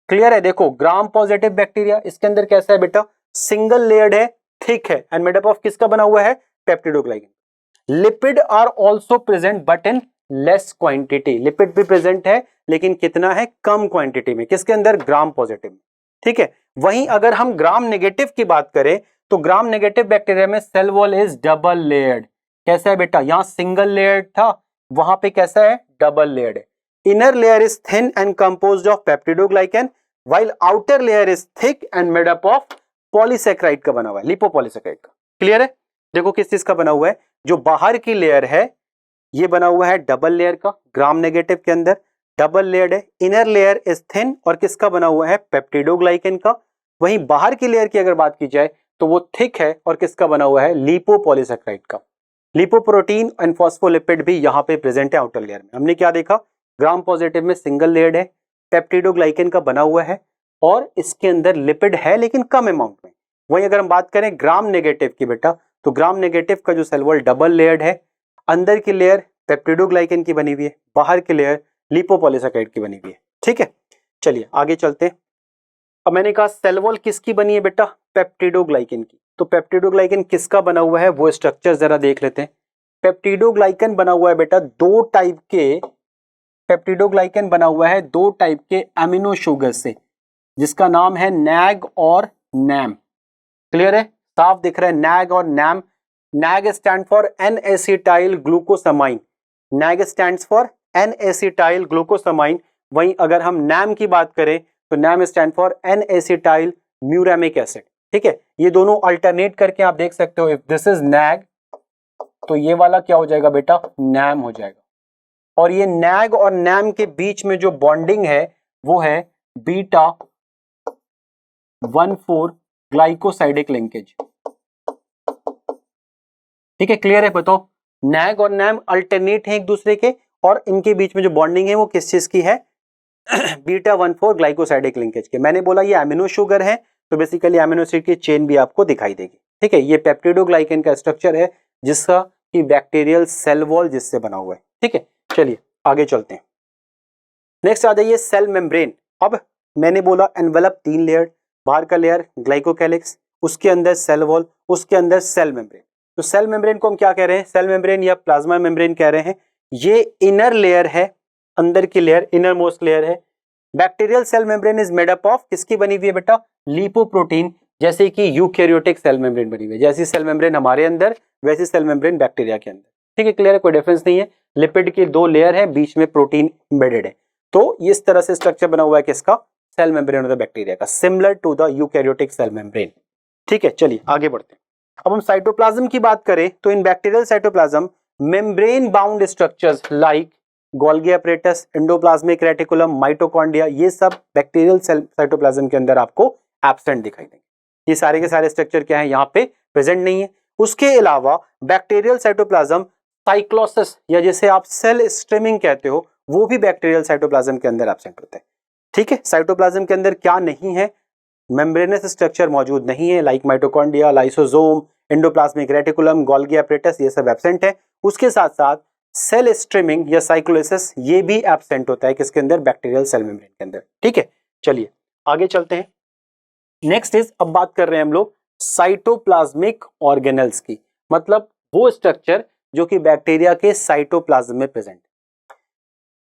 Clear है? देखो ग्राम पॉजिटिव बैक्टीरिया इसके अंदर कैसा है बेटा? सिंगल लेयर्ड है, थिक है, एंड मेड अप ऑफ किसका बना हुआ है? Peptidoglycan. Lipid are also present but in less quantity. Lipid भी प्रेजेंट है लेकिन कितना है? कम क्वांटिटी में। किसके अंदर? ग्राम पॉजिटिव में, ठीक है। वहीं अगर हम ग्राम नेगेटिव की बात करें तो ग्राम नेगेटिव बैक्टीरिया में cell wall is double layered. कैसा है बेटा? यहां सिंगल लेयर्ड था, वहां पे कैसा है? डबल लेयर्ड है। Inner layer is thin and composed of peptidoglycan, while outer layer is thick and made up of polysaccharide का बना हुआ है, लिपोपॉलीसैकेराइड का। क्लियर है? देखो किस चीज का बना हुआ है। जो बाहर की लेयर है ये बना हुआ है डबल लेयर का, ग्राम नेगेटिव के अंदर डबल लेयर्ड है। इनर लेयर इज थिन और किसका बना हुआ है? पेप्टिडोग्लाइकेन का। वहीं बाहर की लेयर की अगर बात की जाए तो वो थिक है और किसका बना हुआ है? लिपोपॉलीसैकेराइड का। लिपोप्रोटीन एंड फॉस्फोलिपिड भी यहां पे प्रेजेंट है आउटर लेयर में। हमने क्या देखा? ग्राम पॉजिटिव में सिंगल लेयर्ड है, पेप्टिडोग्लाइकेन का बना हुआ है और इसके अंदर लिपिड है लेकिन कम अमाउंट में। वहीं अगर हम बात करें ग्राम नेगेटिव की बेटा तो ग्राम नेगेटिव का जो सेल वॉल डबल लेयर्ड है, अंदर की लेयर पेप्टिडोग्लाइकेन की बनी हुई है, बाहर की लेयर लिपोपॉलीसैकेराइड की बनी हुई है, ठीक है। चलिए आगे चलते हैं। अब मैंने कहा सेल वॉल किसकी बनी है बेटा? पेप्टिडोग्लाइकेन की। तो पेप्टिडोग्लाइकेन किसका बना हुआ है वो स्ट्रक्चर जरा देख लेते हैं। पेप्टिडोग्लाइकेन बना हुआ है बेटा दो टाइप के, पेप्टिडोग्लाइकेन बना हुआ है दो टाइप के अमीनो शुगर से, जिसका नाम है नैग और नैम। क्लियर है? साफ दिख रहा है नैग और NAM. NAG stand for N acetyl glucosamine, NAG stands for N acetyl glucosamine. वहीं अगर हम नैम की बात करें तो NAM stand for N acetyl muramic acid, ठीक है। ये दोनों अल्टरनेट करके आप देख सकते हो। इफ दिस इज नैग तो ये वाला क्या हो जाएगा बेटा? नैम हो जाएगा। और ये नैग और नैम के बीच में जो बॉन्डिंग है वो है बीटा 1,4 ग्लाइकोसाइडिक लिंकेज, ठीक है। क्लियर है? बताओ नैग और नैम अल्टरनेट है एक दूसरे के और इनके बीच में जो बॉन्डिंग है वो किस चीज की है? बीटा 1,4 ग्लाइकोसाइडिक लिंकेज के। मैंने बोला ये अमीनो शुगर है तो बेसिकली अमीनो एसिड की चेन भी आपको दिखाई देगी, ठीक है। ये पेप्टिडोग्लाइकेन का स्ट्रक्चर है जिसका कि बैक्टीरियल सेल वॉल जिससे बना हुआ है, ठीक है। चलिए आगे चलते हैं। नेक्स्ट आ जाइए सेल मेम्ब्रेन। अब मैंने बोला एनवेलप 3 लेयर, बाहर का लेयर ग्लाइकोकैलिक्स, उसके अंदर सेल वॉल, उसके अंदर सेल मेम्ब्रेन। तो सेल मेम्ब्रेन को हम क्या कह रहे हैं? सेल मेम्ब्रेन या प्लाज्मा मेम्ब्रेन कह रहे हैं। ये इनर लेयर है, अंदर की लेयर इनर मोस्ट लेयर है। Bacterial cell membrane is made up of किसकी बनी हुई है बेटा? लिपोप्रोटीन, जैसे कि यूकैरियोटिक सेल मेम्ब्रेन बनी हुई है। जैसी सेल मेम्ब्रेन हमारे अंदर वैसी सेल मेम्ब्रेन बैक्टीरिया के अंदर, ठीक है। क्लियर है? कोई डिफरेंस नहीं है। लिपिड की 2 लेयर है, बीच में प्रोटीन एम्बेडेड है। तो इस तरह से स्ट्रक्चर बना हुआ है किसका? Cell membrane of the bacteria का, similar to the eukaryotic cell membrane, ठीक है। चलिए आगे बढ़ते हैं। अब हम साइटोप्लाज्म की बात करें तो इन bacterial cytoplasm membrane bound structures like Golgi apparatus, endoplasmic reticulum, mitochondria, ये सब बैक्टीरियल सेल साइटोप्लाज्म के अंदर आपको एब्सेंट दिखाई देंगे। ये सारे के सारे स्ट्रक्चर क्या है? यहाँ पे प्रेजेंट नहीं है। उसके अलावा बैक्टीरियल साइटोप्लाज्म साइक्लोसिस या जिसे आप सेल स्ट्रीमिंग कहते हो वो भी बैक्टीरियल साइटोप्लाज्म के अंदर एब्सेंट होते हैं, ठीक है। साइटोप्लाज्म के अंदर क्या नहीं है? मेम्ब्रेनस स्ट्रक्चर मौजूद नहीं है, like mitochondria, lysosome, endoplasmic reticulum, Golgi apparatus, ये सब एब्सेंट है। उसके साथ साथ सेल स्ट्रीमिंग या साइक्लोलिसिस ये भी एब्सेंट होता है किसके अंदर, बैक्टीरियल सेल मेम्ब्रेन के अंदर। ठीक है, चलिए आगे चलते हैं। नेक्स्ट इज, अब बात कर रहे हैं हम लोग साइटोप्लाज्मिक ऑर्गेनेल्स की, मतलब वो स्ट्रक्चर जो कि बैक्टीरिया के साइटोप्लाज्म में प्रेजेंट।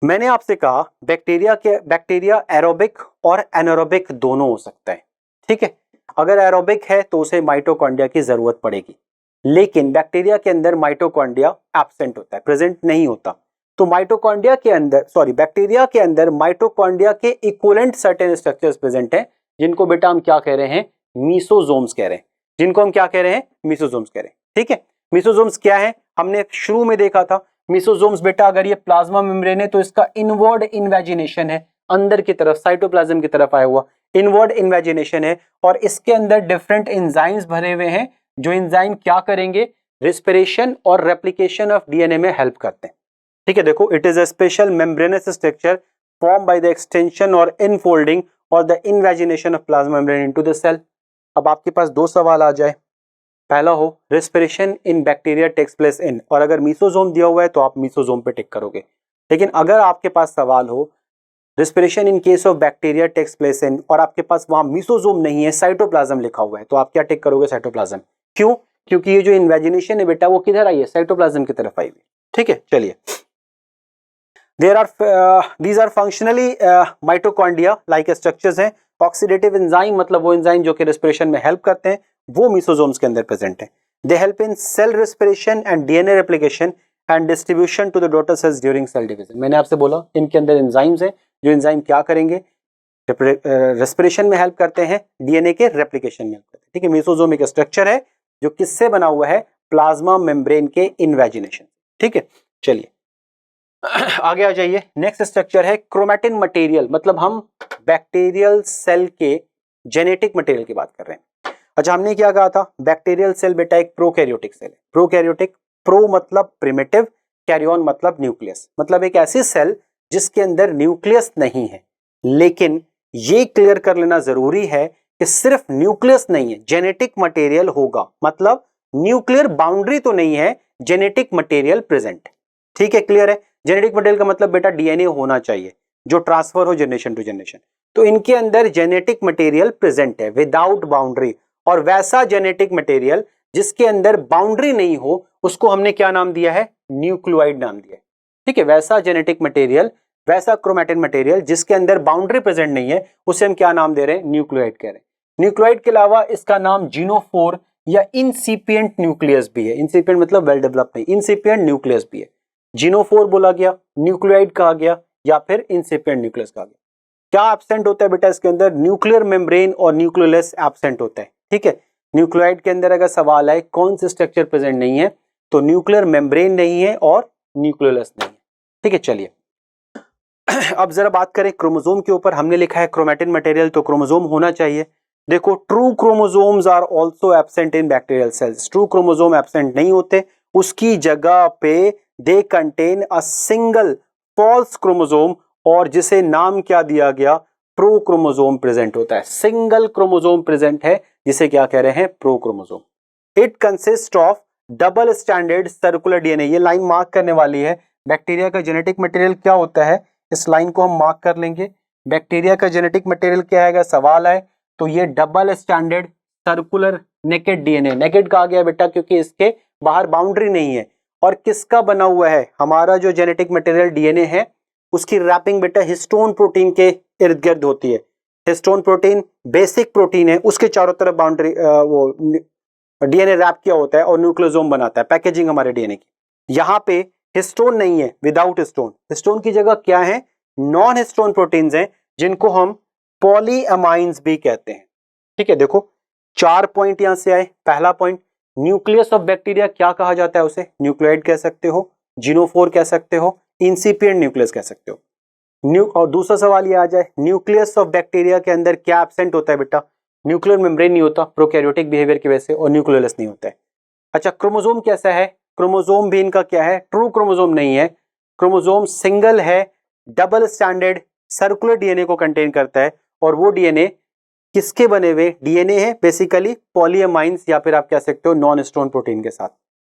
मैंने आपसे कहा बैक्टीरिया एरोबिक और एनारोबिक दोनों हो सकता है। ठीक है, अगर एरोबिक है तो उसे माइटोकॉन्ड्रिया की जरूरत पड़ेगी, लेकिन बैक्टीरिया के अंदर माइटोकॉन्ड्रिया एब्सेंट होता है, प्रेजेंट नहीं होता। तो माइटोकॉन्ड्रिया के अंदर बैक्टीरिया के अंदर माइटोकॉन्ड्रिया के इक्विवेलेंट सर्टेन स्ट्रक्चर्स प्रेजेंट हैं, जिनको बेटा हम क्या कह रहे हैं, मीसोजोम्स कह रहे हैं, जिनको हम क्या कह रहे हैं, मीसोजोम्स कह रहे हैं। ठीक है, मीसोजोम्स क्या है, हमने शुरू में देखा था। मीसोजोम्स बेटा अगर ये प्लाज्मा मेम्ब्रेन है तो इसका इनवर्ड इन्वेजिनेशन है, अंदर की तरफ साइटोप्लाज्म की तरफ आया हुआ इनवर्ड इन्वेजिनेशन है, और इसके अंदर डिफरेंट एंजाइम्स भरे हुए हैं, जो एंजाइम क्या करेंगे, रेस्पिरेशन और रेप्लिकेशन ऑफ डीएनए में हेल्प करते हैं। ठीक है, देखो, it is a special membranous structure form by the extension और इनफोल्डिंग और the invagination of plasma membrane into the cell. अब आपके पास दो सवाल आ जाए, पहला हो respiration in bacteria takes place in, और अगर मीसोजोम दिया हुआ है तो आप मीसोजोम पे टिक करोगे। लेकिन अगर आपके पास सवाल हो respiration in case of bacteria takes place in, और आपके पास वहां मीसोजोम नहीं है, साइटोप्लाज्म लिखा हुआ है, तो आप क्या टिक करोगे, साइटोप्लाज्म। क्यों, क्योंकि ये जो इन्वेजिनेशन है बेटा वो किधर आई है, साइटोप्लाज्म की तरफ आई हुई। ठीक है, चलिए, these are functionally mitochondria like structures हैं। ऑक्सीडेटिव एंजाइम मतलब वो एंजाइम जो कि रेस्पिरेशन में हेल्प करते हैं, वो मीसोजोम्स के अंदर प्रेजेंट है। They help in cell respiration and DNA replication and distribution to the daughter cells during cell division. मैंने आपसे बोला इनके अंदर एंजाइम्स हैं, जो एंजाइम क्या करेंगे, रेस्पिरेशन में हेल्प करते हैं, डीएनए के रेप्लिकेशन में हेल्प करते हैं। ठीक है, मीसोजोम एक स्ट्रक्चर है जो किससे बना हुआ है, प्लाज्मा मेम्ब्रेन के इन्वेजिनेशन। ठीक है, चलिए आगे आ जाइए। नेक्स्ट स्ट्रक्चर है क्रोमैटिन मटेरियल, मतलब हम बैक्टीरियल सेल के जेनेटिक मटेरियल की बात कर रहे हैं। अच्छा, हमने क्या कहा था, बैक्टीरियल सेल बेटा एक प्रोकैरियोटिक सेल है। प्रोकैरियोटिक, प्रो मतलब प्रिमिटिव, कैरियन मतलब न्यूक्लियस, मतलब एक ऐसी सेल जिसके अंदर न्यूक्लियस नहीं है। लेकिन ये क्लियर कर लेना जरूरी है कि सिर्फ न्यूक्लियस नहीं है, जेनेटिक मटेरियल होगा, मतलब न्यूक्लियर बाउंड्री तो नहीं है, जेनेटिक मटेरियल प्रेजेंट। ठीक है, क्लियर है। जेनेटिक मटेरियल का मतलब बेटा डीएनए होना चाहिए जो ट्रांसफर हो जनरेशन टू जनरेशन। तो इनके अंदर जेनेटिक मटेरियल प्रेजेंट है विदाउट बाउंड्री, और वैसा जेनेटिक मटेरियल जिसके अंदर बाउंड्री नहीं हो उसको हमने क्या नाम दिया है, न्यूक्लियोइड नाम दिया है। ठीक है, वैसा जेनेटिक मटेरियल, वैसा क्रोमैटिन मटेरियल जिसके अंदर बाउंड्री प्रेजेंट नहीं है, उसे हम क्या नाम दे रहे हैं, न्यूक्लियोइड कह रहे हैं। न्यूक्लियोइड के अलावा इसका नाम जीनोफोर या इंसिपिएंट न्यूक्लियस भी है। इंसिपिएंट मतलब वेल डेवलप्ड नहीं, इंसिपिएंट न्यूक्लियस भी है। जीनोफोर बोला गया, न्यूक्लियोइड कहा गया, या फिर इंसिपिएंट न्यूक्लियस कहा गया। क्या एब्सेंट होता है बेटा इसके अंदर, न्यूक्लियर मेम्ब्रेन और न्यूक्लियोलस एब्सेंट होता है। ठीक है, न्यूक्लियोइड के अंदर अगर सवाल आए कौन से स्ट्रक्चर प्रेजेंट नहीं है, तो न्यूक्लियर मेम्ब्रेन नहीं है और न्यूक्लियोलस नहीं है। ठीक है, चलिए अब जरा बात करें क्रोमोसोम के ऊपर। हमने लिखा है क्रोमैटिन मटेरियल, तो क्रोमोसोम होना चाहिए। देखो, true chromosomes are also absent in bacterial cells. True chromosome absent नहीं होते, उसकी जगह पे they contain a single false chromosome, और जिसे नाम क्या दिया गया, प्रो क्रोमोसोम प्रेजेंट होता है। सिंगल क्रोमोसोम प्रेजेंट है जिसे क्या कह रहे हैं, pro chromosome. It consist of double standard circular DNA. ये लाइन मार्क करने वाली है। बैक्टीरिया का जेनेटिक मटेरियल क्या होता है, इस लाइन को हम मार्क कर लेंगे। बैक्टीरिया का जेनेटिक मटेरियल क्या है, सवाल है तो ये double standard circular naked DNA. Naked कहा गया बेटा क्योंकि इसके बाहर बाउंड्री नहीं है। और किसका बना हुआ है, हमारा जो जेनेटिक मटेरियल डीएनए है उसकी रैपिंग बेटा हिस्टोन प्रोटीन के इर्द गिर्द होती है। हिस्टोन प्रोटीन बेसिक प्रोटीन है, उसके चारों तरफ बाउंड्री वो डीएनए रैप किया होता है और न्यूक्लियोसोम बनाता है, पैकेजिंग हमारे डीएनए की। यहाँ पे हिस्टोन नहीं है, विदाउट हिस्टोन। हिस्टोन की जगह क्या है, नॉन हिस्टोन प्रोटीन्स हैं जिनको हम पॉलीअमाइंस भी कहते हैं। ठीक है, देखो 4 पॉइंट यहां से आए। पहला पॉइंट, न्यूक्लियस ऑफ बैक्टीरिया क्या कहा जाता है, उसे न्यूक्लियोइड कह सकते हो, जीनोफोर कह सकते हो, इंसिपिएंट न्यूक्लियस कह सकते हो। और दूसरा सवाल ये आ जाए, न्यूक्लियस ऑफ बैक्टीरिया के अंदर क्या एब्सेंट होता है बेटा, न्यूक्लियर मेम्ब्रेन नहीं होता प्रोकैरियोटिक बिहेवियर की वजह से, और न्यूक्लियोलस नहीं होता है। अच्छा, क्रोमोसोम कैसा है, क्रोमोसोम भी इनका क्या है, ट्रू क्रोमोसोम नहीं है। क्रोमोसोम सिंगल है, डबल स्टैंडर्ड सर्कुलर डीएनए को कंटेन करता है, और वो डीएनए किसके बने हुए? डीएनए है बेसिकली पॉलीएमाइंस या फिर आप कह सकते हो नॉन हिस्टोन प्रोटीन के साथ।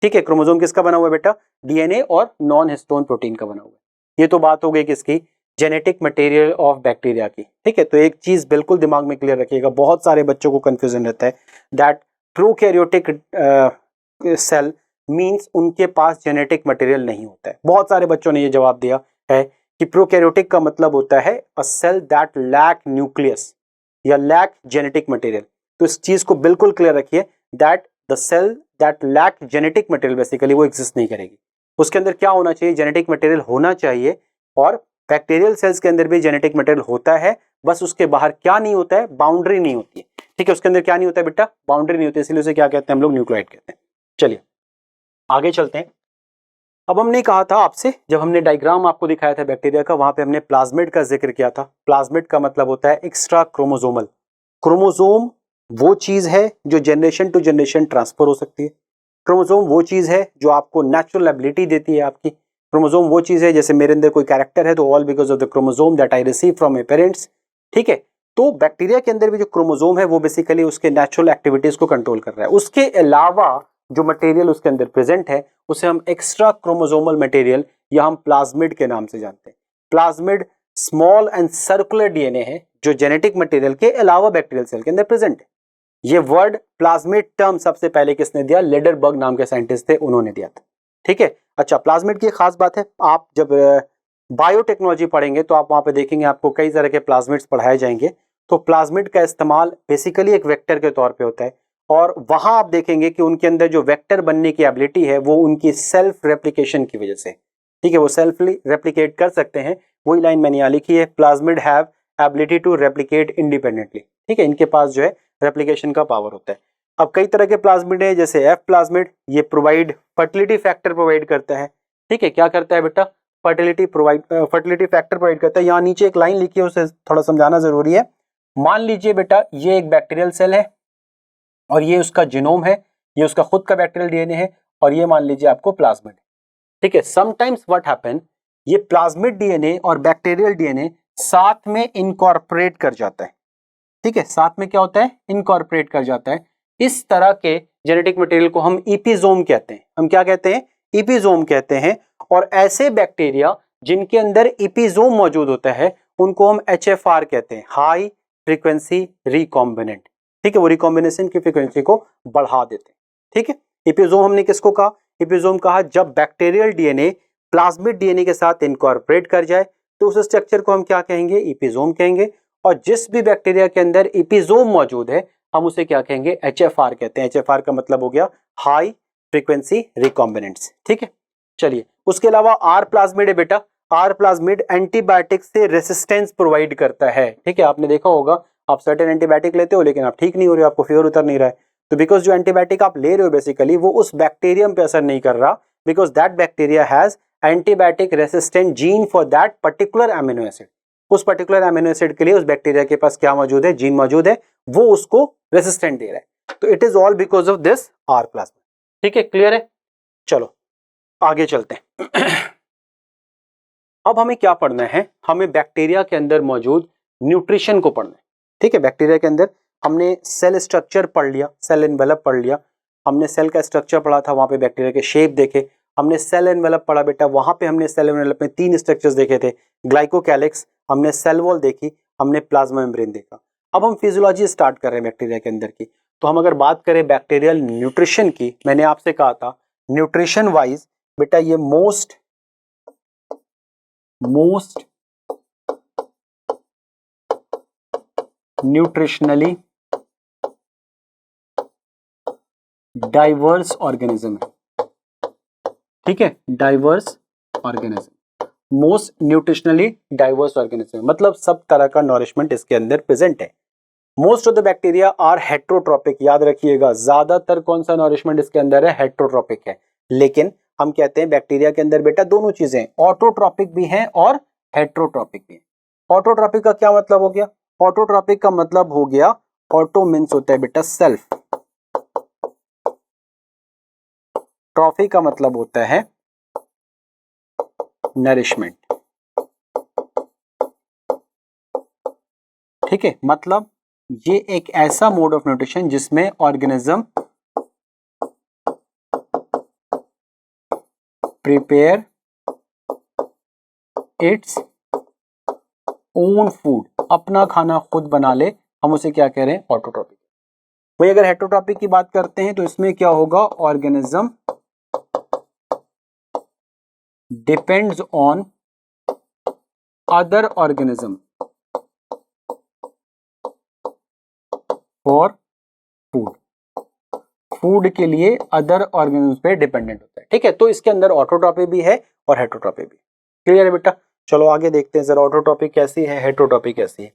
ठीक है, क्रोमोसोम किसका बना हुआ है बेटा? डीएनए और नॉन हिस्टोन प्रोटीन का बना हुआ है। ये तो बात हो गई किसकी? जेनेटिक मटेरियल ऑफ बैक्टीरिया की। ठीक है, तो एक चीज बिल्कुल दिमाग में क्लियर रखिएगा, बहुत सारे बच्चों को कंफ्यूजन रहता है दैट प्रोकैरियोटिक सेल मींस उनके पास जेनेटिक मटेरियल नहीं होता है। बहुत सारे बच्चों ने ये जवाब दिया है कि प्रोकैरियोटिक का मतलब होता है a cell that lack nucleus या लैक जेनेटिक मटेरियल। तो इस चीज को बिल्कुल क्लियर रखिए that the cell that lack genetic material basically वो एग्जिस्ट नहीं करेगी। उसके अंदर क्या होना चाहिए? जेनेटिक मटेरियल होना चाहिए। और बैक्टीरियल सेल्स के अंदर भी जेनेटिक मटेरियल होता है, बस उसके बाहर क्या नहीं होता है? बाउंड्री नहीं होती है। ठीक है, उसके अंदर क्या नहीं होता है बेटा? बाउंड्री नहीं होती, इसलिए उसे क्या कहते हैं हम लोग? न्यूक्लियोइड कहते हैं। चलिए आगे चलते हैं। अब हमने कहा था आपसे, जब हमने डायग्राम आपको दिखाया था बैक्टीरिया का, वहां पे हमने प्लाज्मिड का जिक्र किया था। प्लाज्मिड का मतलब होता है एक्स्ट्रा क्रोमोसोमल। क्रोमोसोम वो चीज है जो जनरेशन टू जनरेशन ट्रांसफर हो सकती है। क्रोमोसोम वो चीज है जो आपको नेचुरल एबिलिटी देती है आपकी। क्रोमोसोम वो चीज है, जैसे मेरे अंदर कोई कैरेक्टर है तो all because of the chromosome that I receive from my parents. ठीक है, तो बैक्टीरिया के अंदर भी जो क्रोमोसोम है वो बेसिकली उसके नेचुरल एक्टिविटीज को कंट्रोल कर रहा है। उसके अलावा जो मटेरियल उसके अंदर प्रेजेंट है उसे हम एक्स्ट्रा क्रोमोसोमल मटेरियल या हम प्लाज्मिड के नाम से जानते हैं। Plasmid small and circular DNA है जो जेनेटिक मटेरियल के अलावा बैक्टीरियल सेल के अंदर प्रेजेंट है। ये वर्ड प्लाज्मिड टर्म सबसे पहले किसने दिया? लेडरबर्ग नाम के साइंटिस्ट थे, उन्होंने दिया था। ठीक है, अच्छा प्लाज्मिड की खास बात है, आप जब बायोटेक्नोलॉजी पढ़ेंगे तो आप वहां पे देखेंगे आपको कई तरह के प्लाज्मिड्स पढ़ाए जाएंगे। तो प्लाज्मिड का इस्तेमाल बेसिकली एक वेक्टर के तौर पे होता है, और वहां आप देखेंगे कि उनके अंदर जो वेक्टर बनने की एबिलिटी है वो उनकी सेल्फ रेप्लिकेशन की वजह से। ठीक है, वो सेल्फ रेप्लिकेट कर सकते हैं। वही लाइन मैंने यहाँ लिखी है, plasmid have ability to replicate independently. ठीक है, इनके पास जो है रेप्लिकेशन का पावर होता है। अब कई तरह के प्लाज्मिड है, जैसे एफ प्लाज्मिड, ये प्रोवाइड फर्टिलिटी फैक्टर प्रोवाइड करता है। ठीक है, क्या करता है बेटा? फर्टिलिटी फैक्टर प्रोवाइड करता है। यहाँ नीचे एक लाइन लिखी है, उसे थोड़ा समझाना जरूरी है। मान लीजिए बेटा ये एक बैक्टीरियल सेल है और ये उसका जीनोम है, ये उसका खुद का बैक्टीरियल डीएनए है, और ये मान लीजिए आपको प्लाज्मिड। ठीक है, समटाइम्स व्हाट हैपन, ये प्लाज्मिड डीएनए और बैक्टीरियल डीएनए साथ में इनकॉर्पोरेट कर जाता है। ठीक है, साथ में क्या होता है? इनकॉर्पोरेट कर जाता है। इस तरह के जेनेटिक मटेरियल को हम इपिजोम कहते हैं। हम क्या कहते हैं? इपिजोम कहते हैं। और ऐसे बैक्टीरिया जिनके अंदर इपिजोम मौजूद होता है उनको हम एचएफआर कहते हैं, हाई फ्रीक्वेंसी रिकॉम्बिनेंट। ठीक है, वो रिकॉम्बिनेशन की फ्रीक्वेंसी को बढ़ा देते हैं। ठीक है, इपिजोम हमने किसको कहा? इपिजोम कहा जब बैक्टीरियल डीएनए प्लाज्मिड डीएनए के साथ इनकॉर्पोरेट कर जाए तो उस स्ट्रक्चर को हम क्या कहेंगे? इपिजोम कहेंगे। और जिस भी बैक्टीरिया के अंदर इपिजोम मौजूद है हम उसे क्या कहेंगे? एचएफआर कहते हैं। एचएफआर का मतलब हो गया हाई फ्रीक्वेंसी रिकॉम्बिनेंट्स। ठीक है, चलिए उसके अलावा आर प्लाज्मिड है बेटा। आर प्लाज्मिड एंटीबायोटिक से रेसिस्टेंस प्रोवाइड करता है। ठीक है, आपने देखा होगा आप सर्टेन एंटीबायोटिक लेते हो लेकिन आप ठीक नहीं हो रहे हो, आपको फीवर उतर नहीं रहा है, तो बिकॉज जो एंटीबायोटिक आप ले रहे हो बेसिकली वो उस बैक्टीरियम पे असर नहीं कर रहा, because that bacteria has antibiotic resistant gene for that particular amino acid. उस पर्टिकुलर अमीनो एसिड के लिए उस बैक्टीरिया के पास क्या मौजूद है? जीन मौजूद है, वो उसको रेसिस्टेंट दे रहा है। तो it is all because of this R plasmid. ठीक है, क्लियर है? चलो आगे चलते हैं। अब हमें क्या पढ़ना है? हमें बैक्टीरिया के अंदर मौजूद न्यूट्रिशन को पढ़ना है। ठीक है, बैक्टीरिया के अंदर हमने सेल स्ट्रक्चर पढ़ लिया, सेल एनवेलप पढ़ लिया, हमने सेल का स्ट्रक्चर पढ़ा था, वहां पे बैक्टीरिया के शेप देखे, हमने सेल एनवेलप पढ़ा बेटा, वहां पे हमने सेल एनवेलप में 3 स्ट्रक्चर्स देखे थे, ग्लाइकोकैलिक्स, हमने सेल वॉल देखी, हमने प्लाज्मा मेम्ब्रेन देखा। अब हम फिजियोलॉजी स्टार्ट कर रहे हैं बैक्टीरिया के अंदर की। तो हम अगर बात करें बैक्टीरियल न्यूट्रिशन की, मैंने आपसे कहा था न्यूट्रिशन वाइज बेटा ये मोस्ट न्यूट्रिशनली डाइवर्स ऑर्गेनिज्म है। ठीक है, diverse organism, most nutritionally diverse organism मतलब सब तरह का नॉरिशमेंट इसके अंदर प्रेजेंट है। Most of the bacteria are heterotrophic, याद रखिएगा ज्यादातर कौन सा नॉरिशमेंट इसके अंदर है? हेट्रोट्रोपिक है। लेकिन हम कहते हैं बैक्टीरिया के अंदर बेटा दोनों चीजें, ऑटोट्रोपिक भी हैं और हेट्रोट्रोपिक भी है। ऑटोट्रोपिक का क्या मतलब हो गया? ऑटोट्रोपिक का मतलब हो गया, ऑटो मीन्स होता है बेटा सेल्फ, ट्रॉफी का मतलब होता है नरिशमेंट। ठीक है, मतलब ये एक ऐसा मोड ऑफ न्यूट्रिशन जिसमें organism prepare its own food, अपना खाना खुद बना ले, हम उसे क्या कह रहे हैं? ऑटोट्रॉपिक। वही अगर हेटरोट्रॉपिक की बात करते हैं तो इसमें क्या होगा? Organism depends on other organism for food, food के लिए अदर ऑर्गेनिज्म पे डिपेंडेंट होता है। ठीक है, तो इसके अंदर ऑटोट्रॉपिक भी है और हेटरोट्रॉपिक भी। क्लियर है बेटा? चलो आगे देखते हैं जरा ऑटोट्रॉपिक कैसी है, हेटरोट्रॉपिक कैसी है।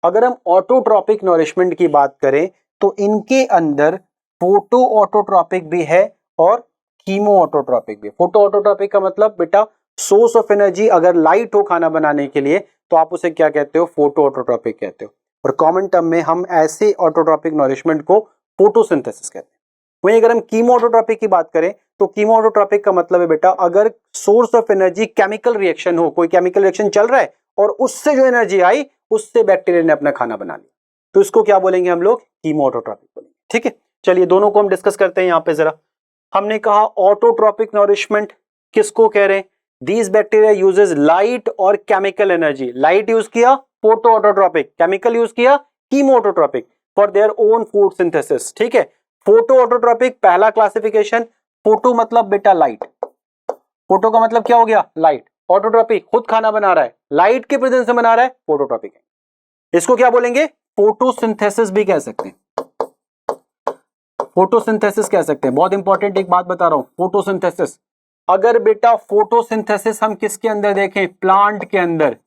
अगर हम ऑटोट्रॉपिक नॉरिशमेंट की बात करें तो इनके अंदर फोटो ऑटोट्रॉपिक भी है और कीमो ऑटोट्रॉपिक भी। फोटो ऑटोट्रॉपिक का मतलब बेटा सोर्स ऑफ एनर्जी अगर लाइट हो खाना बनाने के लिए तो आप उसे क्या कहते हो? फोटो ऑटोट्रॉपिक कहते हो। और कॉमन टर्म में हम ऐसे ऑटोट्रॉपिक नॉरिशमेंट को फोटोसिंथेसिस कहते हैं। वहीं अगर हम कीमो ऑटोट्रॉपिक की बात करें तो कीमो ऑटोट्रॉपिक का मतलब है बेटा अगर source of energy chemical reaction हो, कोई केमिकल रिएक्शन चल रहा है और उससे जो एनर्जी आई उससे बैक्टीरिया ने अपना खाना बना लिया, तो इसको क्या बोलेंगे हम लोग? कीमो ऑटोट्रॉपिक बोलेंगे। ठीक है, चलिए दोनों को हम डिस्कस करते हैं यहां पे जरा। हमने कहा ऑटोट्रॉपिक नॉरिशमेंट किसको कह रहे हैं? दीज बैक्टीरिया यूजेस लाइट और केमिकल एनर्जी। लाइट यूज किया फोटो ऑटोट्रॉपिक, केमिकल यूज किया chemo autotrophic for their own food synthesis. ठीक है, फोटो ऑटोट्रॉपिक पहला क्लासिफिकेशन, फोटो मतलब बेटा लाइट, फोटो का मतलब क्या हो गया? लाइट। ऑटोट्रॉपिक खुद खाना बना रहा है, लाइट के प्रेजेंस में बना रहा है, फोटोट्रॉपिक है। इसको क्या बोलेंगे? फोटोसिंथेसिस भी कह सकते हैं, फोटोसिंथेसिस कह सकते हैं। बहुत इंपॉर्टेंट एक बात बता रहा हूं, फोटोसिंथेसिस। अगर बेटा फोटोसिंथेसिस हम किसके अंदर देखें? प्लांट के अंदर।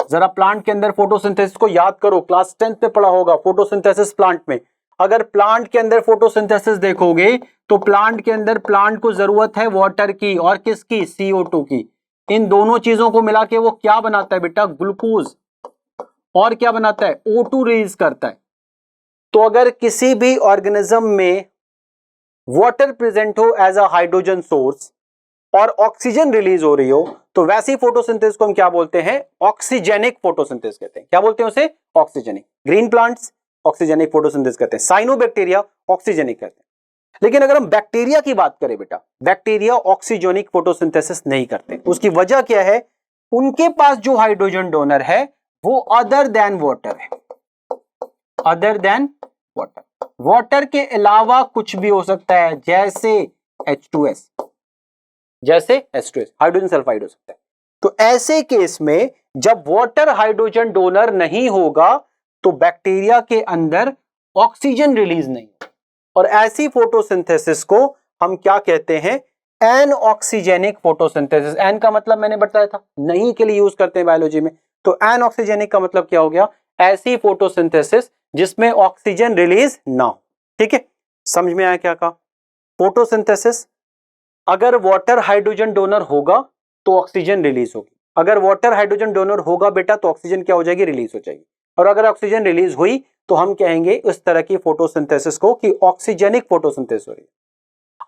जरा प्लांट के अंदर फोटोसिंथेसिस को याद करो, क्लास 10th में पढ़ा होगा फोटोसिंथेसिस प्लांट में। अगर प्लांट के अंदर फोटोसिंथेसिस देखोगे तो प्लांट के अंदर प्लांट को जरूरत है वाटर की और किसकी? CO2 की। इन दोनों चीजों को मिला के वो क्या बनाता है बेटा? ग्लूकोज। और क्या बनाता है? O2 रिलीज करता है। तो अगर किसी भी ऑर्गेनिज्म में वाटर प्रेजेंट हो एज अ हाइड्रोजन सोर्स और ऑक्सीजन रिलीज हो रही हो तो वैसी फोटोसिंथेसिस को हम क्या बोलते हैं? ऑक्सीजेनिक फोटोसिंथेसिस कहते हैं। क्या बोलते हैं उसे? Oxygenic. Green plants oxygenic photosynthesis कहते हैं, साइनोबैक्टीरिया ऑक्सीजेनिक कहते हैं। लेकिन अगर हम बैक्टीरिया की बात करें बेटा, बैक्टीरिया ऑक्सीजेनिक फोटोसिंथेसिस नहीं करते। उसकी वजह क्या है? उनके पास जो हाइड्रोजन डोनर है वो अदर देन वाटर है, अदर देन वाटर। वाटर के अलावा कुछ भी हो सकता है, जैसे H2S, जैसे H2S हाइड्रोजन सल्फाइड हो सकता है। तो ऐसे केस में जब वाटर हाइड्रोजन डोनर नहीं होगा तो बैक्टीरिया के अंदर ऑक्सीजन रिलीज नहीं होगा, और ऐसी फोटोसिंथेसिस को हम क्या कहते हैं? Anoxygenic photosynthesis. एन का मतलब मैंने बताया था, नहीं के लिए यूज करते हैं बायोलॉजी में। तो एनऑक्सीजेनिक का मतलब क्या हो गया? ऐसी फोटोसिंथेसिस जिसमें ऑक्सीजन रिलीज ना हो। ठीक है, समझ में आया क्या कहा? फोटोसिंथेसिस अगर वाटर हाइड्रोजन डोनर होगा तो ऑक्सीजन रिलीज होगी, अगर वाटर हाइड्रोजन डोनर होगा बेटा तो ऑक्सीजन क्या हो जाएगी? रिलीज हो जाएगी। और अगर ऑक्सीजन रिलीज हुई तो हम कहेंगे इस तरह की फोटोसिंथेसिस को कि ऑक्सीजेनिक फोटोसिंथेसिस हो रही है।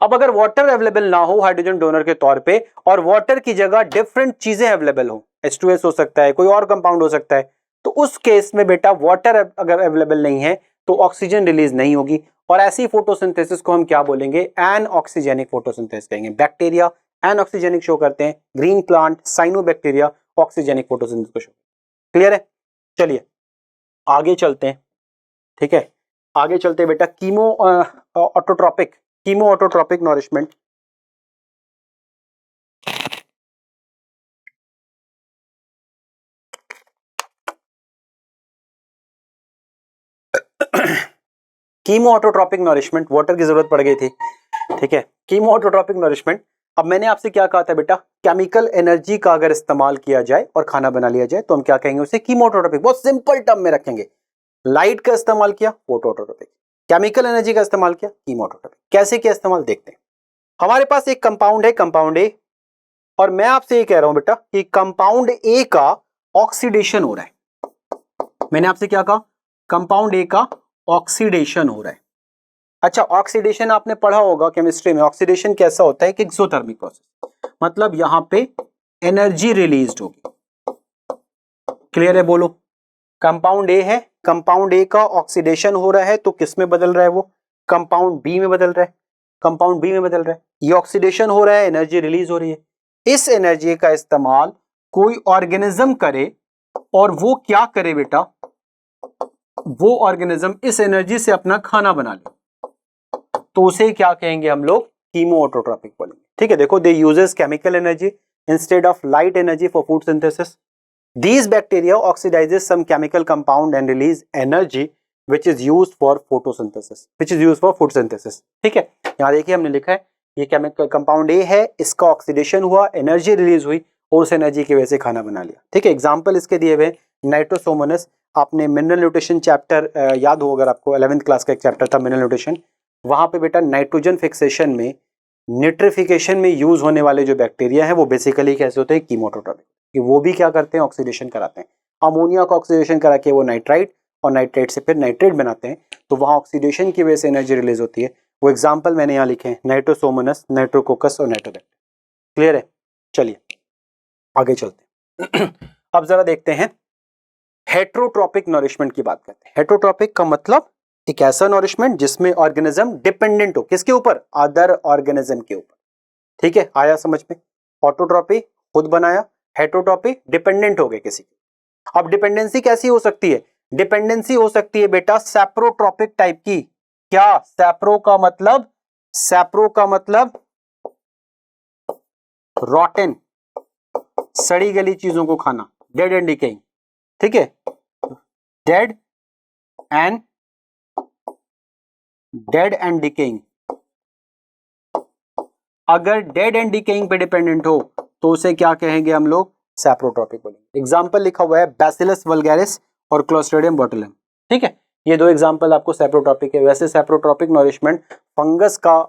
अब अगर वाटर अवेलेबल ना हो हाइड्रोजन डोनर के तौर पे और वाटर की जगह डिफरेंट चीजें अवेलेबल हो, H2S हो सकता है, कोई और कंपाउंड हो सकता है, तो उस केस में बेटा वाटर अगर अवेलेबल नहीं है तो ऑक्सीजन रिलीज नहीं होगी, और ऐसी फोटोसिंथेसिस को हम क्या बोलेंगे? एनऑक्सीजेनिक फोटोसिंथेसिस कहेंगे। बैक्टीरिया एनऑक्सीजेनिक शो करते हैं, green plant cyanobacteria oxygenic photosynthesis को शो। क्लियर है? चलिए आगे चलते हैं। ठीक है, आगे चलते हैं बेटा। Chemo autotrophic, chemo autotrophic nourishment. Chemo autotrophic nourishment, water की जरूरत पड़ गई थी। ठीक है, कीमो ऑटोट्रॉपिक नॉरिशमेंट। अब मैंने आपसे क्या कहा था बेटा? केमिकल एनर्जी का अगर इस्तेमाल किया जाए और खाना बना लिया जाए तो हम क्या कहेंगे? उसे कीमो ऑटोट्रॉपिक। बहुत सिंपल टर्म में रखेंगे। लाइट का इस्तेमाल किया, फोटो ऑटोट्रॉपिक। केमिकल एनर्जी का इस्तेमाल किया, कीमो ऑटोट्रॉपिक। कैसे किया इस्तेमाल देखते हैं। हमारे पास एक कंपाउंड है, कंपाउंड ए, और मैं आपसे ये कह रहा हूं बेटा कि कंपाउंड ए का ऑक्सीडेशन हो रहा है। मैंने आपसे क्या कहा? कंपाउंड ए का ऑक्सीडेशन हो रहा है। अच्छा, ऑक्सीडेशन आपने पढ़ा होगा केमिस्ट्री में। ऑक्सीडेशन कैसा होता है? कि एक्सोथर्मिक प्रोसेस, मतलब यहां पे एनर्जी रिलीज्ड होगी। क्लियर है? बोलो, कंपाउंड ए है, कंपाउंड ए का ऑक्सीडेशन हो रहा है तो किस में बदल रहा है, वो कंपाउंड बी में बदल रहा है, कंपाउंड बी में बदल रहा है। ये ऑक्सीडेशन हो रहा है, एनर्जी रिलीज हो रही है। इस एनर्जी का इस्तेमाल कोई ऑर्गेनिज्म करे और वो क्या करे बेटा, वो ऑर्गेनिज्म इस एनर्जी से अपना खाना बना ले, तो उसे क्या कहेंगे हम लोग, कीमोऑटोट्रॉपिक बोलेंगे। ठीक है, देखो they uses chemical energy instead of light energy for food synthesis. These bacteria oxidizes some chemical compound and release energy which is used for photosynthesis, which is used for food synthesis। ठीक है, यहाँ देखिए हमने लिखा है ये chemical compound A है, इसका ऑक्सीडेशन हुआ, एनर्जी रिलीज हुई और उस एनर्जी की वजह से खाना बना लिया। ठीक है, एग्जांपल इसके दिए हुए नाइट्रोसोमोनस। आपने मिनरल न्यूट्रिशन चैप्टर याद हो, अगर आपको 11th क्लास का एक चैप्टर था मिनरल न्यूट्रिशन, वहां पे बेटा नाइट्रोजन फिक्सेशन में न्यूट्रिफिकेशन में यूज होने वाले जो बैक्टीरिया है वो बेसिकली कैसे होते हैं, कीमोऑटोट्रॉपिक, कि वो भी क्या करते हैं, ऑक्सीडेशन कराते हैं। अमोनिया का ऑक्सीडेशन करा के वो नाइट्राइट और नाइट्रेट से फिर नाइट्रेट बनाते हैं, तो वहाँ ऑक्सीडेशन की वजह से एनर्जी रिलीज होती है। वो एग्जांपल मैंने यहाँ लिखे हैं, नाइट्रोसोमोनस, नाइट्रोकोकस और नाइट्रोबैक्टर। क्लियर है, चलिए आगे चलते हैं। अब जरा देखते हैं हेट्रोट्रॉपिक नरिशमेंट की बात करते हैं। हेट्रोट्रॉपिक का मतलब एक ऐसा नरिशमेंट जिसमें ऑर्गेनिज्म डिपेंडेंट हो, किसके ऊपर, अदर ऑर्गेनिज्म के ऊपर। ठीक है, आया समझ में। ऑटोट्रॉपी खुद बनाया, हेट्रोट्रॉपी डिपेंडेंट हो गए किसी के। अब डिपेंडेंसी कैसी हो सकती है, डिपेंडेंसी हो सकती है बेटा सैप्रोट्रॉपिक टाइप की। क्या, सैप्रो का मतलब, सैप्रो का मतलब रॉटन, सड़ी गली चीजों को खाना, डेड एंड डिकेइंग। ठीक है, डेड एंड डिकेइंग। अगर डेड एंड डिकेइंग पे डिपेंडेंट हो तो उसे क्या कहेंगे हम लोग, सैप्रोट्रॉपिक बोलेंगे। एग्जांपल लिखा हुआ है बैसिलस वल्गैरिस और क्लोस्ट्रिडियम बोटुलिनम। ठीक है, ये दो एग्जांपल आपको सैप्रोट्रॉपिक है। वैसे सैप्रोट्रॉपिक नरिशमेंट फंगस का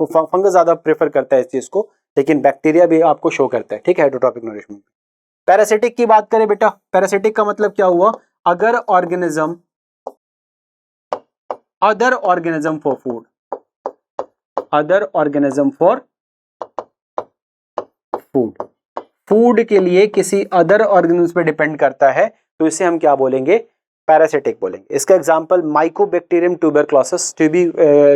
फंगस ज्यादा प्रेफर करता है इस चीज को, लेकिन बैक्टीरिया भी आपको शो करता है। ठीक है, हेट्रोट्रॉपिक नरिशमेंट। पैरासिटिक की बात करें बेटा, पैरासिटिक का मतलब क्या हुआ, अगर organism, other organism for food, other organism for food, food के लिए किसी अदर ऑर्गेनिज्म पे डिपेंड करता है, तो इसे हम क्या बोलेंगे, पैरासिटिक बोलेंगे। इसका एग्जांपल माइकोबैक्टीरियम ट्यूबरक्लोसिस, टीबी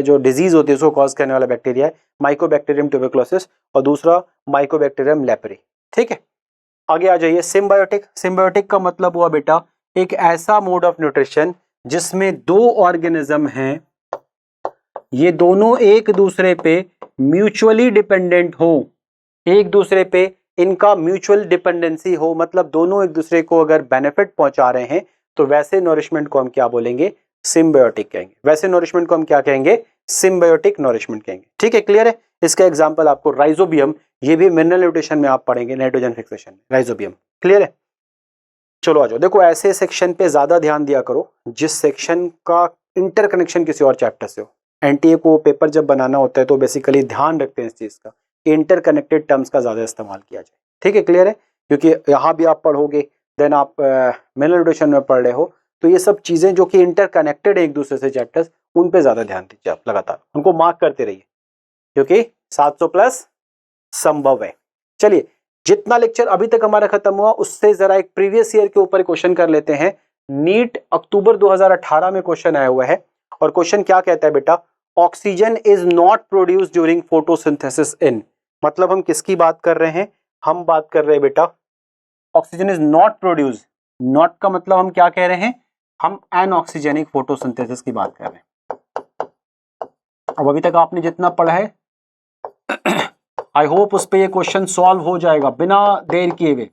जो डिजीज होती है उसको कॉज करने वाला बैक्टीरिया है माइकोबैक्टीरियम ट्यूबरक्लोसिस, और दूसरा माइकोबैक्टीरियम लेप्री। ठीक है, आगे आ जाइए। सिम्बायोटिक, सिम्बायोटिक का मतलब हुआ बेटा एक ऐसा मोड ऑफ न्यूट्रिशन जिसमें दो ऑर्गेनिज्म हैं, ये दोनों एक दूसरे पे म्यूचुअली डिपेंडेंट हो, एक दूसरे पे इनका म्यूचुअल डिपेंडेंसी हो, मतलब दोनों एक दूसरे को अगर बेनिफिट पहुंचा रहे हैं, तो वैसे नरिशमेंट को हम क्या बोलेंगे, सिम्बायोटिक कहेंगे। वैसे नरिशमेंट को हम क्या कहेंगे, सिम्बायोटिक नरिशमेंट कहेंगे। ठीक है, क्लियर है। इसका एग्जांपल आपको राइजोबियम, ये भी मिनरल न्यूट्रिशन में आप पढ़ेंगे, नाइट्रोजन फिक्सेशन में, राइजोबियम। क्लियर है, चलो आ जाओ। देखो ऐसे सेक्शन पे ज्यादा ध्यान दिया करो जिस सेक्शन का इंटरकनेक्शन किसी और चैप्टर से हो। एनटीए को पेपर जब बनाना होता है तो बेसिकली ध्यान रखते हैं इस चीज का कि इंटरकनेक्टेड टर्म्स का ज्यादा इस्तेमाल किया जाए। ठीक है, क्लियर है, क्योंकि यहाँ भी आप पढ़ोगे, देन आप मिनरल न्यूट्रिशन में पढ़ रहे हो, तो ये सब चीजें जो कि इंटरकनेक्टेड है एक दूसरे से चैप्टर्स, उन पे ज्यादा ध्यान दीजिए आप, लगातार उनको मार्क करते रहिए, क्योंकि 700 प्लस संभव है। चलिए, जितना लेक्चर अभी तक हमारा खत्म हुआ उससे जरा एक प्रीवियस ईयर के ऊपर क्वेश्चन कर लेते हैं। नीट अक्टूबर 2018 में क्वेश्चन आया हुआ है, और क्वेश्चन क्या कहता है बेटा, oxygen is not produce during photosynthesis in, मतलब हम किसकी बात कर रहे हैं, हम बात कर रहे हैं बेटा oxygen is not produce, not का मतलब हम क्या कह रहे हैं, हम एनऑक्सीजेनिक फोटोसिंथेसिस की बात कर रहे हैं। अब अभी तक आपने जितना पढ़ा है आई होप उस पे ये क्वेश्चन सॉल्व हो जाएगा बिना देर किए हुए।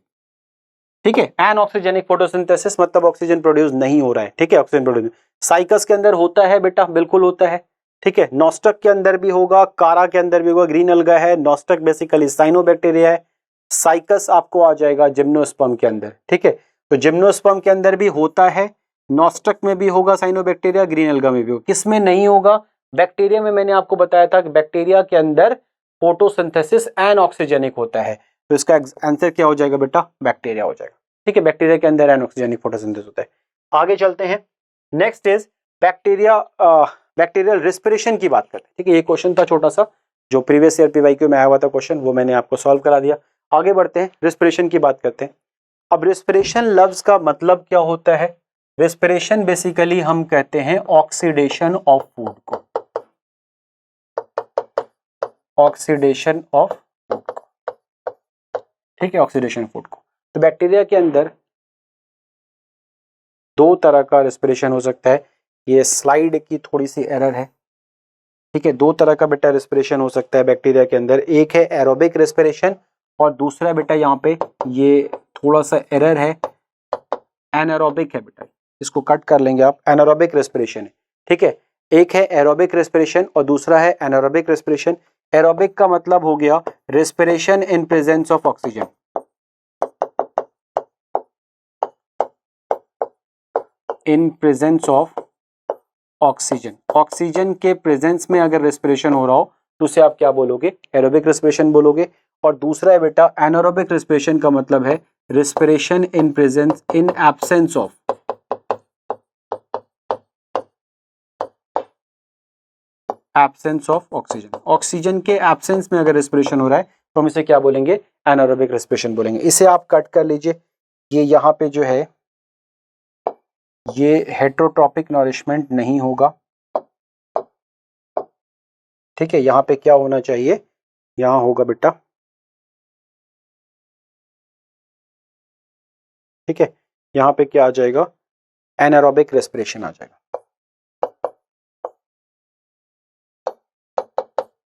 ठीक है, एनऑक्सीजेनिक फोटोसिंथेसिस मतलब ऑक्सीजन प्रोड्यूस नहीं हो रहा है। ठीक है, ऑक्सीजन प्रोड्यूस साइकस के अंदर होता है बेटा, बिल्कुल होता है। ठीक है, नॉस्टक के अंदर भी होगा, कारा के अंदर भी होगा, ग्रीन अलगा है, नॉस्टक बेसिकली साइनोबैक्टीरिया है, साइकस आपको आ जाएगा जिम्नोस्पर्म के अंदर। ठीक है, तो जिम्नोस्पर्म के अंदर भी होता है, नॉस्टक में भी होगा साइनोबैक्टीरिया, ग्रीन अलगा में भी होगा। किसमें नहीं होगा, बैक्टीरिया में मैंने आपको बताया था कि बैक्टीरिया के अंदर फोटोसिंथेसिस एनऑक्सीजेनिक होता है, तो इसका आंसर क्या हो जाएगा बेटा, बैक्टीरिया हो जाएगा। ठीक है, बैक्टीरिया के अंदर एनऑक्सीजेनिक फोटोसिंथेसिस होता है। आगे चलते हैं, next is bacteria, bacterial respiration की बात करते हैं। ठीक है, ये क्वेश्चन था छोटा सा जो प्रीवियस ईयर पीवाईक्यू में आया हुआ था क्वेश्चन, वो मैंने आपको सॉल्व करा दिया। आगे बढ़ते हैं, रेस्पिरेशन की बात करते हैं। अब रेस्पिरेशन लफ्ज का मतलब क्या होता है? रेस्पिरेशन बेसिकली हम कहते हैं ऑक्सीडेशन ऑफ फूड को, ऑक्सीडेशन ऑफ फूड को, ठीक है, ऑक्सीडेशन फूड को। तो बैक्टीरिया के अंदर दो तरह का रेस्पिरेशन हो सकता है। ये स्लाइड की थोड़ी सी एरर है, ठीक है। दो तरह का बेटा रेस्पिरेशन हो सकता है बैक्टीरिया के अंदर, एक है एरोबिक रेस्पिरेशन और दूसरा बेटा यहाँ पे ये थोड़ा सा एरर है, एनारोबिक है बेटा, इसको कट कर लेंगे आप, एनारोबिक रेस्पिरेशन है, ठीक है। एक है एरोबिक रेस्पिरेशन और दूसरा है एनारोबिक रेस्पिरेशन। एरोबिक का मतलब हो गया respiration in presence of oxygen, in presence of oxygen, oxygen के प्रेजेंस में अगर रेस्पिरेशन हो रहा हो तो उसे आप क्या बोलोगे? एरोबिक रेस्पिरेशन बोलोगे। और दूसरा है बेटा एनारोबिक रेस्पिरेशन का मतलब है respiration in presence, in absence of, absence of oxygen, oxygen के एब्सेंस में अगर रेस्पिरेशन हो रहा है तो हम इसे क्या बोलेंगे? एनारोबिक रेस्पिरेशन बोलेंगे। इसे आप कट कर लीजिए, ये यहाँ पे जो है ये हेट्रोट्रॉपिक नॉरिशमेंट नहीं होगा, ठीक है। यहाँ पे क्या होना चाहिए? यहाँ होगा बेटा, ठीक है, यहाँ पे क्या आ जाएगा? एनारोबिक रेस्पिरेशन आ जाएगा,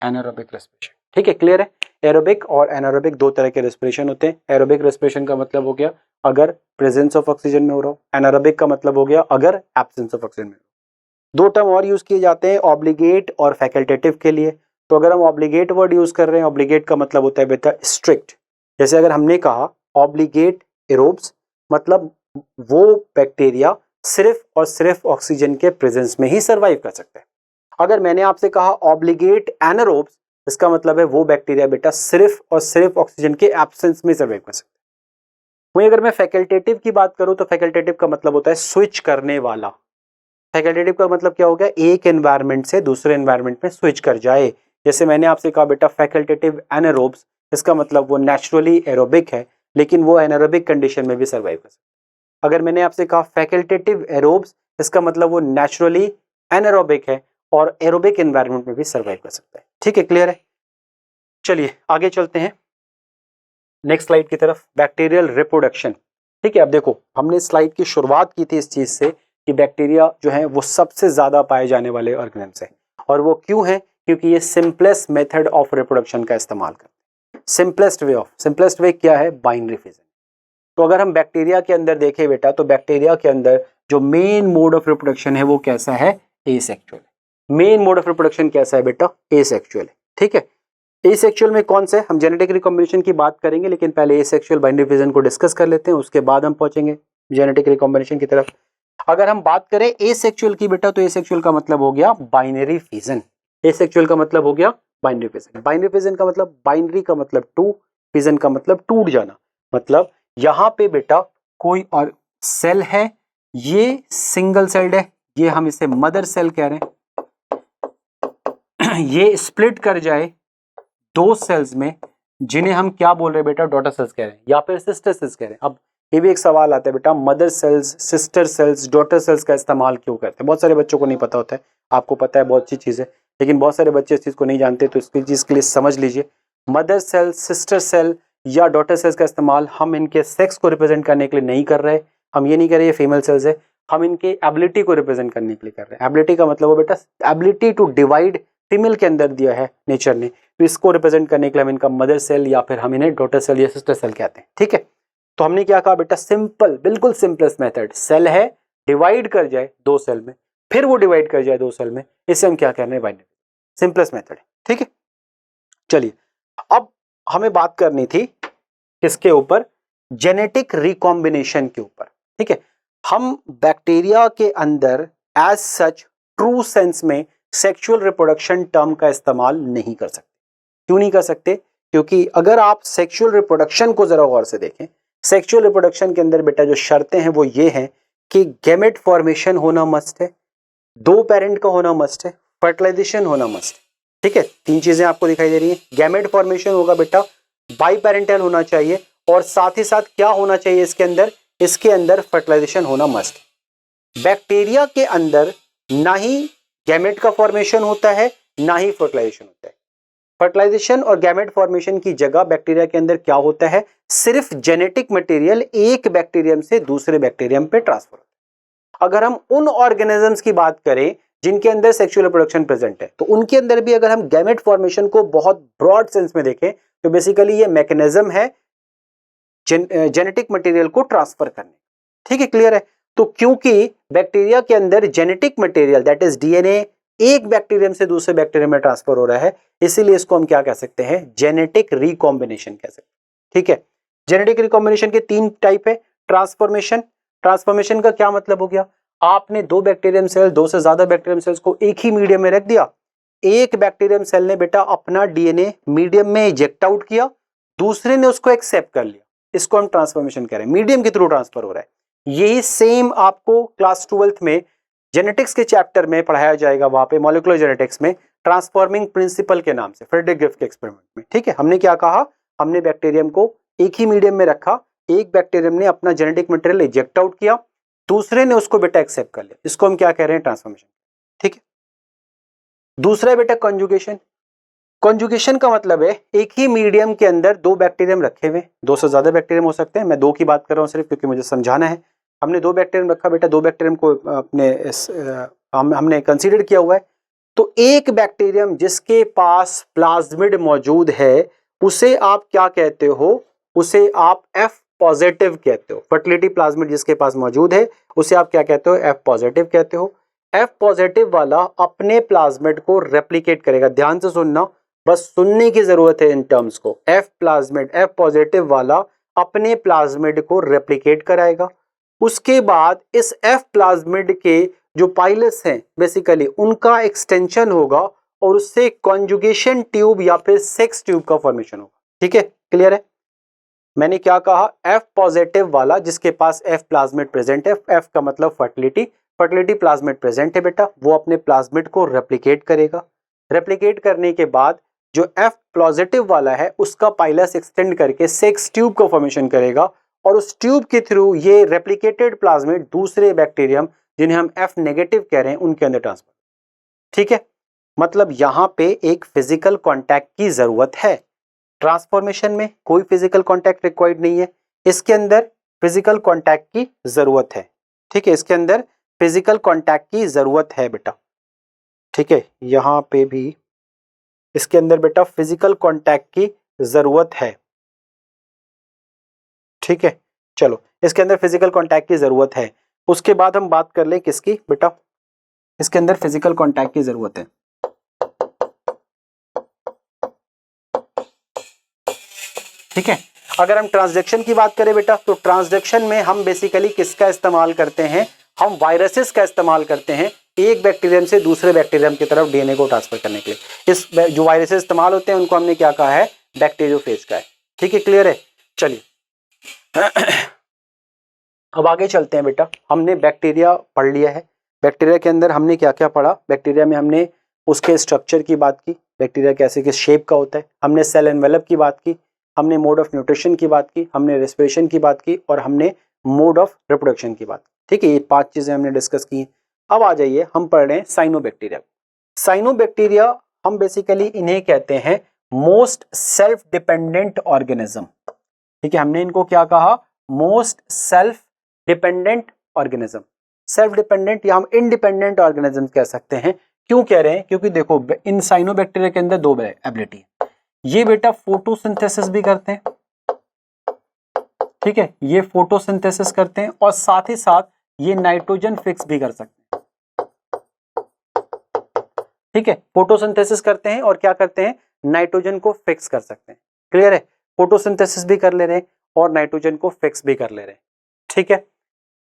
एनारोबिक रेस्पिरेशन, ठीक है, क्लियर है। एरोबिक और एनारोबिक दो तरह के रेस्पिरेशन होते हैं। एरोबिक रेस्पिरेशन का मतलब हो गया अगर प्रेजेंस ऑफ ऑक्सीजन में हो रहा हो, एनारोबिक का मतलब हो गया अगर एब्सेंस ऑफ ऑक्सीजन में हो। दो टर्म और यूज किए जाते हैं ऑब्लिगेट और फैकल्टेटिव के लिए। तो अगर हम ऑब्लिगेट वर्ड यूज कर रहे हैं, ऑब्लिगेट का मतलब होता है बेटा स्ट्रिक्ट। जैसे अगर हमने कहा ऑब्लिगेट एरोब्स, मतलब वो बैक्टीरिया सिर्फ और सिर्फ ऑक्सीजन के प्रेजेंस में ही सर्वाइव कर सकते हैं। अगर मैंने आपसे कहा ऑब्लिगेट एनारोब्स, इसका मतलब है वो बैक्टीरिया बेटा सिर्फ और सिर्फ ऑक्सीजन के एब्सेंस में सर्वाइव कर सकते हैं। वहीं अगर मैं फैकल्टेटिव की बात करूं तो फैकल्टेटिव का मतलब होता है स्विच करने वाला। फैकल्टेटिव का मतलब क्या हो गया? एक एनवायरनमेंट से दूसरे एनवायरनमेंट में स्विच कर जाए। जैसे मैंने आपसे कहा बेटा फैकल्टेटिव एनारोब्स, इसका मतलब वो नेचुरली एरोबिक है लेकिन वो एनारोबिक कंडीशन में भी सर्वाइव कर सकते हैं। अगर मैंने आपसे कहा फैकल्टेटिव एरोब्स, इसका मतलब वो नेचुरली एनारोबिक है और एरोबिक एनवायरनमेंट में भी सर्वाइव कर सकता है, ठीक है, क्लियर है। चलिए आगे चलते हैं नेक्स्ट स्लाइड की तरफ, बैक्टीरियल रिप्रोडक्शन, ठीक है। अब देखो हमने स्लाइड की शुरुआत की थी इस चीज से कि बैक्टीरिया जो है वो सबसे ज्यादा पाए जाने वाले ऑर्गेनिम्स हैं। और वो क्यों है? क्योंकि ये सिंपलेस्ट मेथड ऑफ रिप्रोडक्शन का इस्तेमाल करते हैं। Simplest way of, simplest way क्या है? Binary fission. तो अगर हम बैक्टीरिया के अंदर देखें बेटा, तो बैक्टीरिया के अंदर जो मेन मोड ऑफ रिप्रोडक्शन है वो कैसा है? Asexual. Main mode of reproduction कैसा है बेटा? एसेक्सुअल, ठीक है। एसेक्सुअल में कौन से? हम जेनेटिक रिकॉम्बिनेशन की बात करेंगे, लेकिन पहले एसेक्सुअल बाइनरी फिजन को डिस्कस कर लेते हैं, उसके बाद हम पहुंचेंगे जेनेटिक रिकॉम्बिनेशन की तरफ। अगर हम बात करें एसेक्सुअल की बेटा, तो एसेक्सुअल का मतलब हो गया बाइनरी फिजन। एसेक्सुअल का मतलब हो गया बाइनरी फिजन। बाइनरी फिजन का मतलब, बाइनरी का मतलब टू, फिजन का मतलब टूट जाना। मतलब यहां पे बेटा कोई और सेल है, ये सिंगल सेल्ड है, ये हम इसे मदर सेल कह रहे हैं। ये स्प्लिट कर जाए दो सेल्स में, जिन्हें हम क्या बोल रहे हैं बेटा? डॉटर सेल्स कह रहे हैं या फिर सिस्टर सेल्स कह रहे हैं। अब ये भी एक सवाल आता है बेटा, mother cells, sister cells, daughter cells का इस्तेमाल क्यों करते हैं? बहुत सारे बच्चों को नहीं पता होता है, आपको पता है बहुत अच्छी चीज़ है, लेकिन बहुत सारे बच्चे इस चीज़ को नहीं जानते। तो इसकी चीज़ के लिए समझ लीजिए, मदर सेल, सिस्टर सेल या डॉटर सेल्स का इस्तेमाल हम इनके सेक्स को रिप्रेजेंट करने के लिए नहीं कर रहे। हम ये नहीं कह रहे ये फीमेल सेल्स है, हम इनके एबिलिटी को रिप्रेजेंट करने के लिए कर रहे हैं। एबिलिटी का मतलब हो बेटा एबिलिटी टू डिवाइड, फीमेल के अंदर दिया है नेचर ने, तो इसको रिप्रेजेंट करने के लिए हम इनका मदर सेल या फिर हम इन्हें डॉटर सेल या सिस्टर सेल कहते हैं, ठीक है। तो हमने क्या कहा बेटा? सिंपल, बिल्कुल सिंपलेस्ट मेथड, सेल है, डिवाइड कर जाए दो सेल में, फिर वो डिवाइड कर जाए दो सेल में, इसे हम क्या कह रहे हैं? बाइनरी। सिंपलेस्ट मेथड है, ठीक है। चलिए अब हमें बात करनी थी किसके ऊपर? जेनेटिक रिकॉम्बिनेशन के ऊपर, ठीक है। हम बैक्टीरिया के अंदर एज सच ट्रू सेंस में सेक्सुअल रिप्रोडक्शन टर्म का इस्तेमाल नहीं कर सकते। क्यों नहीं कर सकते? क्योंकि अगर आप सेक्सुअल रिप्रोडक्शन को जरा गौर से देखें, सेक्सुअल रिप्रोडक्शन के अंदर बेटा जो शर्तें हैं वो ये हैं कि गैमेट फॉर्मेशन होना मस्ट है, दो पेरेंट का होना मस्ट है, फर्टिलाइजेशन होना मस्ट है, ठीक है। तीन चीजें आपको दिखाई दे रही है। गैमेट फॉर्मेशन होगा बेटा, बाई पेरेंटल होना चाहिए और साथ ही साथ क्या होना चाहिए इसके अंदर फर्टिलाइजेशन होना मस्ट। बैक्टीरिया के अंदर ना ही गैमेट का फॉर्मेशन होता है ना ही फर्टिलाइजेशन होता है। फर्टिलाइजेशन और गैमेट फॉर्मेशन की जगह बैक्टीरिया के अंदर क्या होता है, सिर्फ जेनेटिक मटेरियल एक बैक्टीरियम से दूसरे बैक्टीरियम पे ट्रांसफर होता है। अगर हम उन ऑर्गेनिजम्स की बात करें जिनके अंदर सेक्सुअल रिप्रोडक्शन प्रेजेंट है, तो उनके अंदर भी अगर हम गैमेट फॉर्मेशन को बहुत ब्रॉड सेंस में देखें तो बेसिकली ये मैकेनिज्म है जेनेटिक मटेरियल को ट्रांसफर करने। ठीक है, क्लियर है। तो क्योंकि बैक्टीरिया के अंदर genetic material that is DNA एक बैक्टीरियम से दूसरे बैक्टीरियम में ट्रांसफर हो रहा है, इसीलिए इसको हम क्या कह सकते हैं, जेनेटिक रिकॉम्बिनेशन कह सकते हैं। ठीक है, जेनेटिक रिकॉम्बिनेशन के 3 टाइप है। ट्रांसफॉर्मेशन का क्या मतलब हो गया, आपने 2 बैक्टीरियम सेल, 2 से ज्यादा बैक्टीरियम सेल्स को एक ही मीडियम में रख दिया। एक बैक्टीरियम सेल ने बेटा अपना डीएनए मीडियम में इजेक्ट आउट किया, दूसरे ने उसको एक्सेप्ट कर लिया, इसको हम ट्रांसफॉर्मेशन कह रहे हैं। मीडियम के थ्रू ट्रांसफर हो रहा है। यही सेम आपको क्लास 12th में जेनेटिक्स के चैप्टर में पढ़ाया जाएगा, वहां पे मॉलिक्यूलर जेनेटिक्स में ट्रांसफॉर्मिंग प्रिंसिपल के नाम से, फ्रेडरिक ग्रिफ के एक्सपेरिमेंट में। ठीक है, हमने क्या कहा, हमने बैक्टीरियम को एक ही मीडियम में रखा, एक बैक्टीरियम ने अपना जेनेटिक मटेरियल इजेक्ट आउट किया, दूसरे ने उसको बेटा एक्सेप्ट कर लिया, इसको हम क्या कह रहे हैं, ट्रांसफॉर्मेशन। ठीक है, दूसरा है बेटा कंजुगेशन। कंजुगेशन का मतलब है एक ही मीडियम के अंदर 2 बैक्टीरियम रखे हुए, 2 से ज्यादा बैक्टीरियम हो सकते हैं, मैं 2 की बात कर रहा हूं सिर्फ क्योंकि मुझे समझाना है। हमने 2 बैक्टीरियम रखा बेटा, 2 बैक्टीरियम को हमने कंसीडर किया हुआ है। तो एक बैक्टीरियम जिसके पास प्लाज्मिड मौजूद है उसे आप क्या कहते हो, उसे आप F पॉजिटिव कहते हो। फर्टिलिटी प्लाज्मिड जिसके पास मौजूद है उसे आप क्या कहते हो, F पॉजिटिव कहते हो। F पॉजिटिव वाला अपने प्लाज्मिड को रेप्लिकेट करेगा, ध्यान से सुनना, बस सुनने की जरूरत है इन टर्म्स को। F पॉजिटिव वाला अपने प्लाज्मिड को रेप्लिकेट कराएगा। उसके बाद इस F प्लाज्मिड के जो पाइलस हैं बेसिकली उनका एक्सटेंशन होगा और उससे कॉन्जुगेशन ट्यूब या फिर सेक्स ट्यूब का फॉर्मेशन होगा। ठीक है, क्लियर है। मैंने क्या कहा, F पॉजिटिव वाला जिसके पास F प्लाज्मिड प्रेजेंट है, F का मतलब फर्टिलिटी प्लाज्मिड प्रेजेंट है बेटा, वो अपने प्लाज्मिड को रेप्लिकेट करेगा। रेप्लिकेट करने के बाद जो F पॉजिटिव वाला है उसका पाइलस एक्सटेंड करके सेक्स ट्यूब का फॉर्मेशन करेगा और उस ट्यूब के थ्रू ये रेप्लिकेटेड प्लाज्मिड दूसरे बैक्टीरियम जिन्हें हम F नेगेटिव कह रहे हैं उनके अंदर ट्रांसफर। ठीक है, मतलब यहां पे एक फिजिकल कांटेक्ट की जरूरत है। ट्रांसफॉर्मेशन में कोई फिजिकल कांटेक्ट रिक्वायर्ड नहीं है, इसके अंदर फिजिकल कांटेक्ट की जरूरत है। ठीक है, इसके अंदर फिजिकल कांटेक्ट की जरूरत है बेटा। ठीक है, यहां पे भी इसके अंदर बेटा फिजिकल कांटेक्ट की जरूरत है। ठीक है, चलो इसके अंदर फिजिकल कांटेक्ट की जरूरत है। उसके बाद हम बात कर ले किसकी बेटा, इसके अंदर फिजिकल कांटेक्ट की जरूरत है। ठीक है, अगर हम ट्रांसडक्शन की बात करें बेटा, तो ट्रांसडक्शन में हम बेसिकली किसका इस्तेमाल करते हैं, हम वायरसेस का इस्तेमाल करते हैं एक बैक्टीरियम से दूसरे बैक्टीरियम की तरफ डीएनए को ट्रांसफर करने के लिए। इस जो वायरसेस इस्तेमाल होते हैं उनको हमने क्या कहा है, बैक्टीरियोफेज का है। ठीक है, क्लियर है। चलिए अब आगे चलते हैं बेटा, हमने बैक्टीरिया पढ़ लिया है। बैक्टीरिया के अंदर हमने क्या क्या पढ़ा, बैक्टीरिया में हमने उसके स्ट्रक्चर की बात की, बैक्टीरिया कैसे किस शेप का होता है, हमने सेल एनवेलप की बात की, हमने मोड ऑफ न्यूट्रिशन की बात की, हमने रेस्पिरेशन की बात की और हमने मोड ऑफ रिप्रोडक्शन की बात। ठीक है, ये 5 चीजें हमने डिस्कस की। अब आ जाइए, हम पढ़ रहे हैं साइनोबैक्टीरिया। साइनोबैक्टीरिया हम बेसिकली इन्हें कहते हैं मोस्ट सेल्फ डिपेंडेंट ऑर्गेनिज्म। ठीक है, हमने इनको क्या कहा, most self dependent organism. Self dependent या हम इंडिपेंडेंट ऑर्गेनिज्म कह सकते हैं। क्यों कह रहे हैं, क्योंकि देखो इन साइनोबैक्टीरिया के अंदर 2 एबिलिटी है। ये बेटा फोटोसिंथेसिस भी करते हैं। ठीक है, ये फोटोसिंथेसिस करते हैं और साथ ही साथ ये नाइट्रोजन फिक्स भी कर सकते हैं। ठीक है, फोटोसिंथेसिस करते हैं और क्या करते हैं, नाइट्रोजन को फिक्स कर सकते हैं। क्लियर है, फोटोसिंथेसिस भी कर ले रहे हैं और नाइट्रोजन को फिक्स भी कर ले रहे हैं। ठीक है,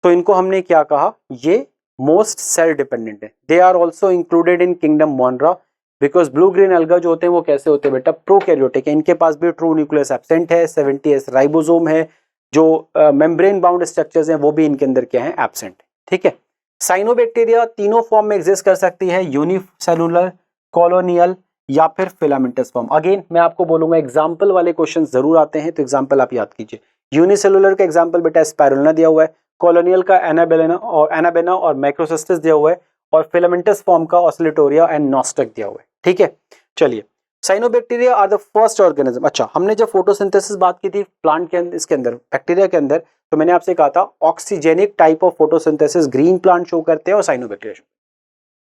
तो इनको हमने क्या कहा, ये मोस्ट सेल डिपेंडेंट है। They are also included in kingdom Monera because blue green algae जो होते हैं वो कैसे होते हैं बेटा, प्रोकैरियोटिक है। इनके पास भी ट्रू न्यूक्लियस एब्सेंट है, 70s राइबोसोम है, जो मेम्ब्रेन बाउंड स्ट्रक्चर्स हैं वो भी इनके अंदर क्या है, एब्सेंट है। ठीक है, साइनोबैक्टीरिया तीनों फॉर्म में एग्जिस्ट कर सकती है, यूनिसेलुलर, कॉलोनियल या फिर फिलामेंटस फॉर्म। अगेन मैं आपको बोलूंगा एग्जाम्पल वाले क्वेश्चन जरूर आते हैं, तो एग्जाम्पल आप याद कीजिए। यूनिसेलुलर का एग्जाम्पल बेटा स्पाइरुलिना दिया हुआ है, कॉलोनियल का एनाबेना और मैक्रोसिस्टिस दिया हुआ है, और फिलामेंटस फॉर्म का ऑसिलेटोरिया एंड नॉस्टक दिया हुआ है। ठीक है, चलिए cyanobacteria are the first organism. अच्छा, हमने जब फोटोसिंथेसिस बात की थी प्लांट के अंदर, इसके अंदर बैक्टीरिया के अंदर, तो मैंने आपसे कहा था oxygenic type of photosynthesis green plant show करते हैं और साइनोबैक्टीरिया।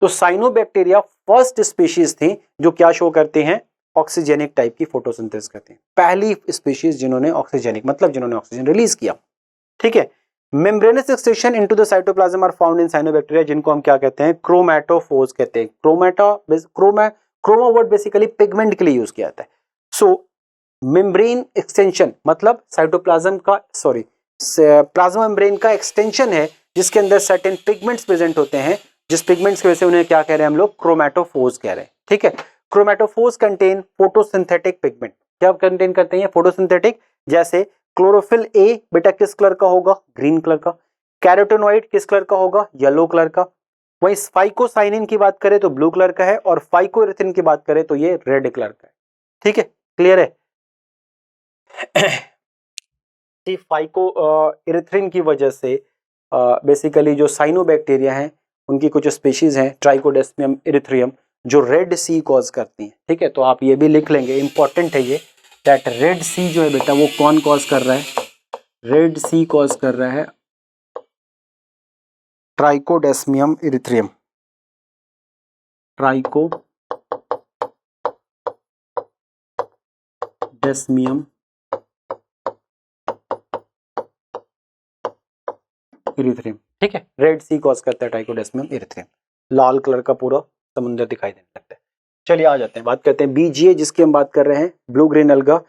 तो साइनोबैक्टीरिया फर्स्ट स्पीशीज थी जो क्या शो करते हैं, ऑक्सीजेनिक टाइप की फोटोसिंथेसिस करते हैं, पहली स्पीशीज जिन्होंने ऑक्सीजेनिक मतलब जिन्होंने ऑक्सीजन रिलीज किया। ठीक है, membranous extension into the cytoplasm are found in cyanobacteria, जिनको हम क्या कहते हैं, क्रोमैटोफोर्स कहते हैं। क्रोमा वर्ड बेसिकली पिगमेंट के लिए यूज किया जाता है। सो मेम्ब्रेन एक्सटेंशन मतलब साइटोप्लाज्म का प्लाज्मा मेम्ब्रेन का एक्सटेंशन है, जिसके अंदर सर्टेन पिगमेंट्स प्रेजेंट होते हैं, जिस पिगमेंट्स की वजह से उन्हें क्या कह रहे हैं हम लोग, क्रोमैटोफोर्स कह रहे हैं। ठीक है, क्रोमैटोफोर्स कंटेन फोटोसिंथेटिक पिगमेंट। क्या कंटेन करते हैं, फोटोसिंथेटिक। जैसे क्लोरोफिल ए बेटा किस कलर का होगा, ग्रीन कलर का। कैरोटेनॉइड किस कलर का होगा, येलो कलर का। वहीं फाइकोसाइनिन की बात करें तो ब्लू कलर का है, और फाइकोएरिथ्रिन की बात करें तो ये रेड कलर का है। ठीक है, क्लियर है। फाइको इरिथ्रिन की वजह से बेसिकली जो साइनोबैक्टीरिया हैं उनकी कुछ स्पीशीज हैं, ट्राइकोडेस्मियम इरिथ्रियम, जो रेड सी कॉज करती हैं। ठीक है, तो आप ये भी लिख लेंगे, इंपॉर्टेंट है ये, दैट रेड सी जो है बेटा वो कौन कॉज कर रहा है, रेड सी कॉज कर रहा है ट्राइकोडेस्मियम इरिथ्रियम। ट्राइकोडेस्मियम इरिथ्रियम। ठीक है, रेड सी कॉज करता है ट्राइकोडेस्मियम इरिथ्रियम, लाल कलर का पूरा समुद्र दिखाई देने लगता है। चलिए आ जाते हैं, बात करते हैं बीजीए जिसकी हम बात कर रहे हैं, ब्लू ग्रीन अलगा।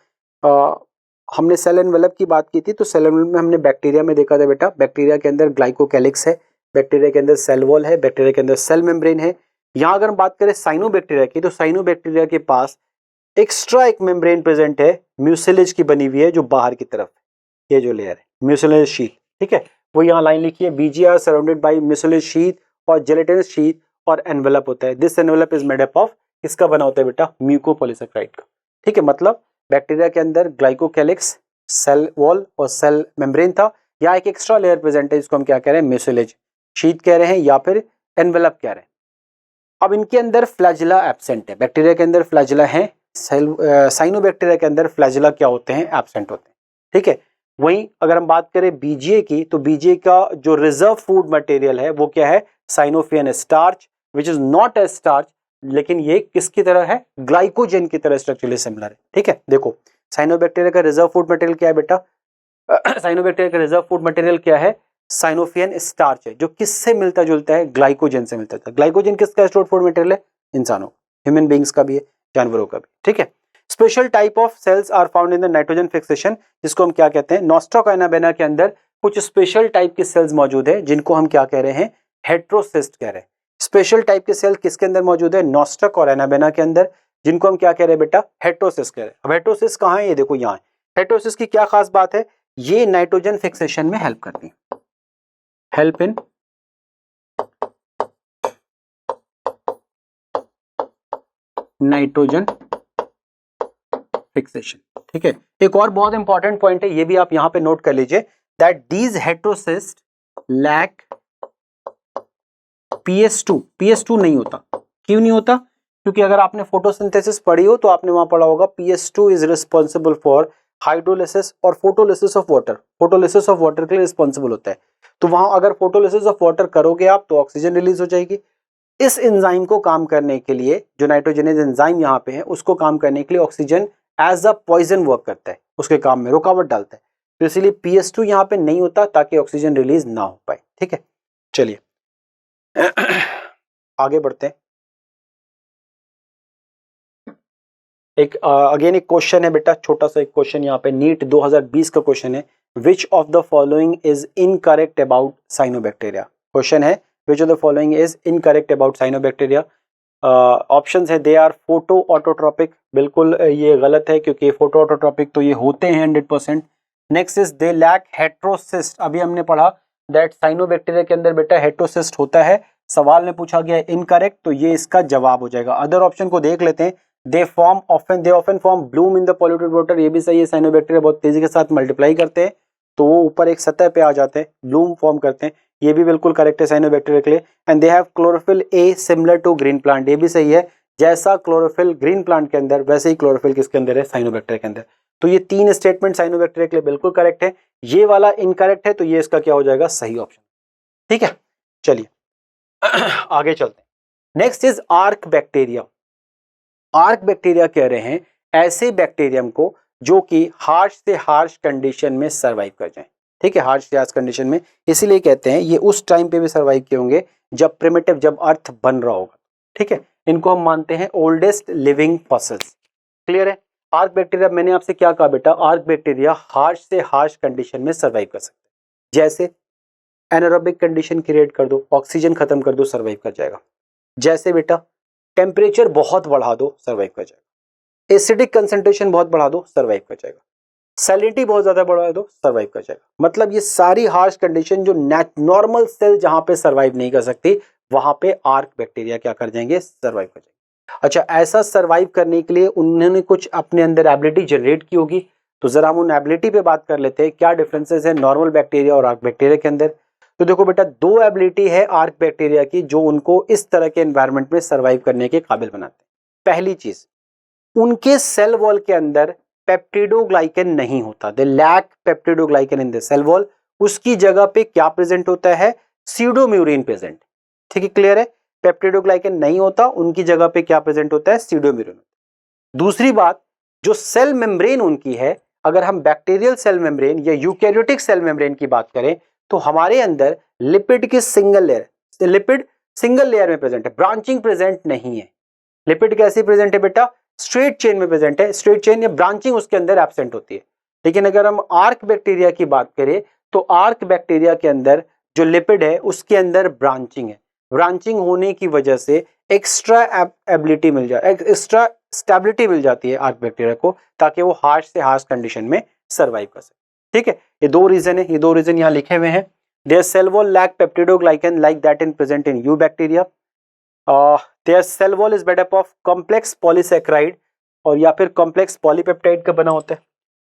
हमने सेल एनवेलप की बात की थी, तो सेल एनवेलप में हमने बैक्टीरिया में देखा था बेटा, बैक्टीरिया के अंदर ग्लाइकोकैलिक्स है, बैक्टीरिया के अंदर सेल वॉल है, बैक्टीरिया के अंदर सेल मेम्ब्रेन है। यहाँ अगर हम बात करें साइनोबैक्टीरिया की, तो साइनोबैक्टीरिया के पास एक्स्ट्रा एक मेम्ब्रेन प्रेजेंट है, म्यूसिलेज की बनी हुई है, जो बाहर की तरफ ये जो लेयर है म्यूसिलेज शीट। ठीक है, वो यहाँ लाइन लिखी है, BGR surrounded by mucilage sheet और जेलेटिनस शीट और एनवेलप होता है। This envelope is made up of, किसका बना होता है बेटा, म्यूकोपॉलीसेकेराइड का। ठीक है, मतलब बैक्टीरिया के अंदर ग्लाइकोकैलिक्स, सेल वॉल और सेल मेम्ब्रेन था, या एक एक्स्ट्रा लेयर प्रेजेंट है, जिसको हम क्या कह रहे हैं, म्यूसिलेज शीट कह रहे हैं या फिर एनवेलप कह रहे हैं। अब इनके अंदर फ्लैजिला एब्सेंट है, बैक्टीरिया के अंदर फ्लैजिला है, साइनोबैक्टीरिया के अंदर फ्लैजिला क्या होते हैं, एब्सेंट होते हैं। ठीक है, वहीं अगर हम बात करें बीजीए की, तो बीजीए का जो रिजर्व फूड मटेरियल है वो क्या है, cyanophycean starch, which is not a starch, लेकिन ये किसकी तरह है, ग्लाइकोजन की तरह स्ट्रक्चरली सिमिलर है। ठीक है, देखो साइनोबैक्टीरिया का रिजर्व फूड मटेरियल क्या है बेटा, साइनोबैक्टीरिया का रिजर्व फूड मटेरियल क्या है, साइनोफियन स्टार्च है, जो किससे मिलता जुलता है, ग्लाइकोजन से मिलता है। ग्लाइकोजन किसका स्टोर्ड फूड मटेरियल है, इंसानों, ह्यूमन बींग्स का भी है, जानवरों का भी। ठीक है, special type of cells are found in the nitrogen fixation, जिसको हम क्या कहते हैं, नॉस्टॉक और एनाबेना के अंदर कुछ स्पेशल टाइप की सेल्स मौजूद है, जिनको हम क्या कह रहे हैं, हेट्रोसिस्ट कह रहे हैं। स्पेशल टाइप के सेल किसके अंदर मौजूद है, नॉस्टॉक और एनाबेना के अंदर, जिनको हम क्या कह रहे हैं बेटा, हेट्रोसिस्ट कह रहे हैं। अब हेट्रोसिस्ट कहाँ है, ये देखो यहाँ है। हेट्रोसिस्ट की क्या खास बात है, ये नाइट्रोजन फिक्सेशन में हेल्प करती है, हेल्प इन नाइट्रोजन फिक्सेशन। ठीक है, एक और बहुत इंपॉर्टेंट पॉइंट है, ये भी आप यहां पे नोट कर लीजिए, that these heterocyst lack PS2। PS2 नहीं होता, क्यों नहीं होता, क्योंकि अगर आपने फोटोसिंथेसिस पढ़ी हो तो आपने वहां पढ़ा होगा PS2 is responsible for hydrolysis और photolysis of water, photolysis of water के लिए रिस्पॉन्सिबल होता है। तो वहां अगर फोटोलिसिस ऑफ वाटर करोगे आप तो ऑक्सीजन रिलीज हो जाएगी। इस एंजाइम को काम करने के लिए, जो नाइट्रोजनेज एंजाइम यहाँ पे है, उसको काम करने के लिए oxygen as a poison work करता है, उसके काम में रुकावट डालता है, तो इसीलिए PS2 यहाँ पे नहीं होता, ताकि ऑक्सीजन रिलीज ना हो पाए। ठीक है, चलिए आगे बढ़ते हैं। एक अगेन एक क्वेश्चन है बेटा, छोटा सा एक क्वेश्चन यहाँ पे, नीट 2020 का क्वेश्चन है, which of the following is incorrect about cyanobacteria. Question है, which of the following is incorrect about cyanobacteria. Options है, दे आर फोटो ऑटोट्रोपिक, बिल्कुल ये गलत है, क्योंकि फोटो ऑटोट्रोपिक तो ये होते हैं 100%। Next is they lack heterocyst, अभी हमने पढ़ा दैट साइनोबैक्टीरिया के अंदर बेटा हेट्रोसिस्ट होता है, सवाल में पूछा गया इनकरेक्ट, तो ये इसका जवाब हो जाएगा। अदर ऑप्शन को देख लेते हैं, they often form Bloom in the polluted water, ये भी सही है। साइनोबैक्टीरिया बहुत तेजी के साथ मल्टीप्लाई करते हैं तो वो ऊपर एक सतह पे आ जाते हैं, ब्लूम फॉर्म करते हैं, ये भी बिल्कुल करेक्ट है साइनोबैक्टीरिया के लिए। And they have chlorophyll a similar to green plant, ये भी सही है। जैसा क्लोरोफिल ग्रीन प्लांट के अंदर वैसे ही क्लोरोफिल किसके अंदर है, साइनोबैक्टीरिया के अंदर। तो ये तीन स्टेटमेंट साइनोबैक्टीरिया के लिए बिल्कुल करेक्ट है। ये वाला इनकरेक्ट है तो ये इसका क्या हो जाएगा, सही ऑप्शन। ठीक है, चलिए आगे चलते हैं। Next is arc bacteria. Arc bacteria कह रहे हैं ऐसे बैक्टीरियम को जो कि हार्श से हार्श कंडीशन में सरवाइव कर जाएं। ठीक है, हार्श से हार्श कंडीशन में, इसीलिए कहते हैं ये उस टाइम पे भी सरवाइव किए होंगे जब प्रिमिटिव, जब अर्थ बन रहा होगा। ठीक है, इनको हम मानते हैं ओल्डेस्ट लिविंग फॉसिल्स। क्लियर है। आर्क बैक्टीरिया, मैंने आपसे क्या कहा बेटा, आर्क बैक्टीरिया हार्श से हार्श कंडीशन में सर्वाइव कर सकते हैं। जैसे एनारोबिक कंडीशन क्रिएट कर दो, ऑक्सीजन खत्म कर दो, सर्वाइव कर जाएगा। जैसे बेटा टेम्परेचर बहुत बढ़ा दो, सर्वाइव कर जाएगा। एसिडिक कंसंट्रेशन बहुत बढ़ा दो, सर्वाइव कर जाएगा। सैलिनिटी बहुत ज्यादा बढ़ा दो, सर्वाइव कर जाएगा। मतलब ये सारी हार्श कंडीशन जो नॉर्मल सेल जहां पे सर्वाइव नहीं कर सकती, वहां पे आर्क बैक्टीरिया क्या कर जाएंगे, सर्वाइव कर जाएंगे। अच्छा, ऐसा सर्वाइव करने के लिए उन्होंने कुछ अपने अंदर एबिलिटी जनरेट की होगी, तो जरा हम उन एबिलिटी पे बात कर लेते हैं। क्या डिफरेंसेस है नॉर्मल बैक्टीरिया और आर्क बैक्टीरिया के अंदर। तो देखो बेटा, दो एबिलिटी है आर्क बैक्टीरिया की जो उनको इस तरह के एनवायरनमेंट में सर्वाइव करने के काबिल बनाते हैं। पहली चीज, उनके सेल वॉल के अंदर पेप्टिडोग्लाइकन नहीं होता, they lack peptidoglycan in the cell wall. उसकी जगह पे क्या प्रेजेंट होता है, सीडोम्यूरिन प्रेजेंट। ठीक है, क्लियर है। पेप्टिडोग्लाइकन नहीं होता, उनकी जगह पे क्या प्रेजेंट होता है, सीडोम्यूरिन। दूसरी बात, जो सेल मेम्ब्रेन उनकी है, अगर हम बैक्टीरियल सेल मेम्ब्रेन या यूकैरियोटिक सेल मेम्ब्रेन की बात करें तो हमारे अंदर लिपिड की single layer, lipid single layer में प्रेजेंट है, ब्रांचिंग प्रेजेंट नहीं है। लिपिड कैसे प्रेजेंट है बेटा, स्ट्रेट चेन में प्रेजेंट है, स्ट्रेट चेन या ब्रांचिंग उसके अंदर एब्सेंट होती है। लेकिन अगर हम आर्क बैक्टीरिया की बात करें तो आर्क बैक्टीरिया के अंदर जो लिपिड है उसके अंदर ब्रांचिंग है। ब्रांचिंग होने की वजह से एक्स्ट्रा एबिलिटी मिल जाए, एक्स्ट्रा स्टेबिलिटी मिल जाती है आर्क बैक्टीरिया को, ताकि वो हार्श से हार्श कंडीशन में सर्वाइव कर सके। ठीक है, ये दो रीजन है, ये दो रीजन यहाँ लिखे हुए हैं। Their cell wall lack peptidoglycan like that in present in eubacteria. Their cell wall is made up of complex polysaccharide, और या फिर कॉम्प्लेक्स पॉलीपेप्टाइड का बना होता है।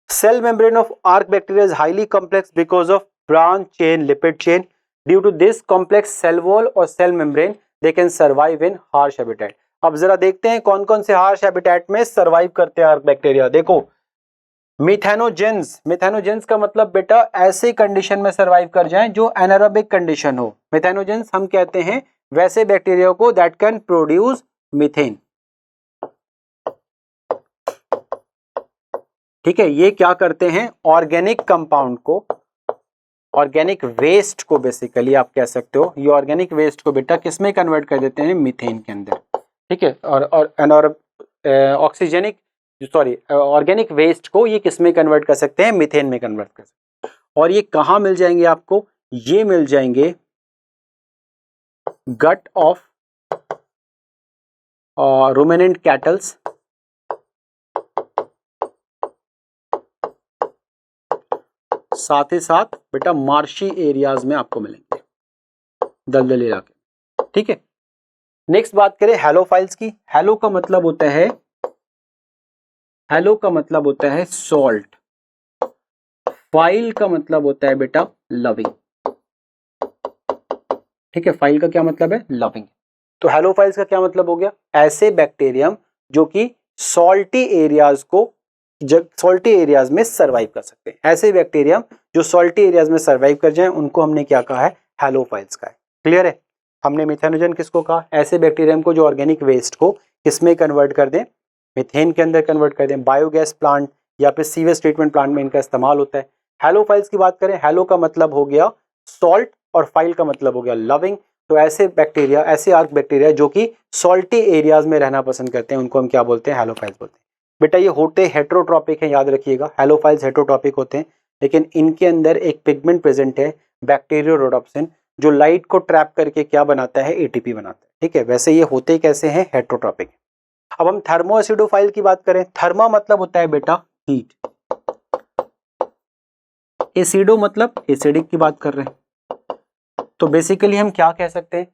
Cell membrane of archaebacteria is highly complex because of branch chain, lipid chain. Due to this complex cell wall और cell membrane they can survive in harsh habitat. अब जरा देखते हैं कौन कौन से हार्श हैबिटेट में सर्वाइव करते हैं आर्क बैक्टीरिया। देखो, मिथेनोजेंस, मिथेनोजेंस का मतलब बेटा ऐसे कंडीशन में सर्वाइव कर जाएं जो एनारोबिक कंडीशन हो। मिथेनोजेंस हम कहते हैं वैसे बैक्टीरिया को दैट कैन प्रोड्यूस मीथेन। ठीक है, ये क्या करते हैं, ऑर्गेनिक कंपाउंड को, ऑर्गेनिक वेस्ट को बेसिकली आप कह सकते हो, ये ऑर्गेनिक वेस्ट को बेटा किस में कन्वर्ट कर देते हैं, मीथेन के अंदर। ठीक है, और ऑक्सीजेनिक, सॉरी ऑर्गेनिक वेस्ट को ये किस में कन्वर्ट कर सकते हैं, मीथेन में कन्वर्ट कर सकते हैं। और ये कहाँ मिल जाएंगे आपको, ये मिल जाएंगे गट ऑफ रुमिनेंट कैटल्स, साथ ही साथ बेटा मार्शी एरियाज में आपको मिलेंगे, दलदली इलाके। ठीक है, नेक्स्ट बात करें हैलोफाइल्स की। हैलो का मतलब होता है, हैलो का मतलब होता है सॉल्ट, फाइल का मतलब होता है बेटा लविंग। ठीक है, फाइल का क्या मतलब है, लविंग। तो हैलोफाइल्स का क्या मतलब हो गया, ऐसे बैक्टीरियम जो कि सॉल्टी एरियाज को, सॉल्टी एरियाज में सर्वाइव कर सकते हैं। ऐसे बैक्टीरियम जो सॉल्टी एरियाज में सर्वाइव कर जाएं उनको हमने क्या कहा है, हैलोफाइल्स का है। क्लियर है। हमने मिथेनोजन किसको कहा, ऐसे बैक्टीरियम को जो ऑर्गेनिक वेस्ट को किसमें कन्वर्ट कर दें, मीथेन के अंदर कन्वर्ट कर दें। बायोगैस प्लांट या फिर सीवेज ट्रीटमेंट प्लांट में इनका इस्तेमाल होता है। हैलोफाइल्स की बात करें, हैलो का मतलब हो गया सॉल्ट और फाइल का मतलब हो गया लविंग। तो ऐसे बैक्टीरिया, ऐसे आर्क बैक्टीरिया जो कि सॉल्टी एरियाज में रहना पसंद करते हैं उनको हम क्या बोलते हैं, हैलोफाइल्स बोलते हैं। बेटा ये होते हेट्रोट्रॉपिक हैं, याद रखिएगा, हैलोफाइल्स हेट्रोट्रॉपिक होते हैं, लेकिन इनके अंदर एक पिगमेंट प्रेजेंट है बैक्टीरियोरोडोप्सिन, जो लाइट को ट्रैप करके क्या बनाता है, एटीपी बनाता है। ठीक है, वैसे ये होते कैसे हैं, हेट्रोट्रॉपिक। अब हम थर्मो एसिडोफाइल की बात करें, थर्मा मतलब होता है बेटा हीट, एसिडो मतलब एसिडिक की बात कर रहे हैं। तो बेसिकली हम क्या कह सकते हैं,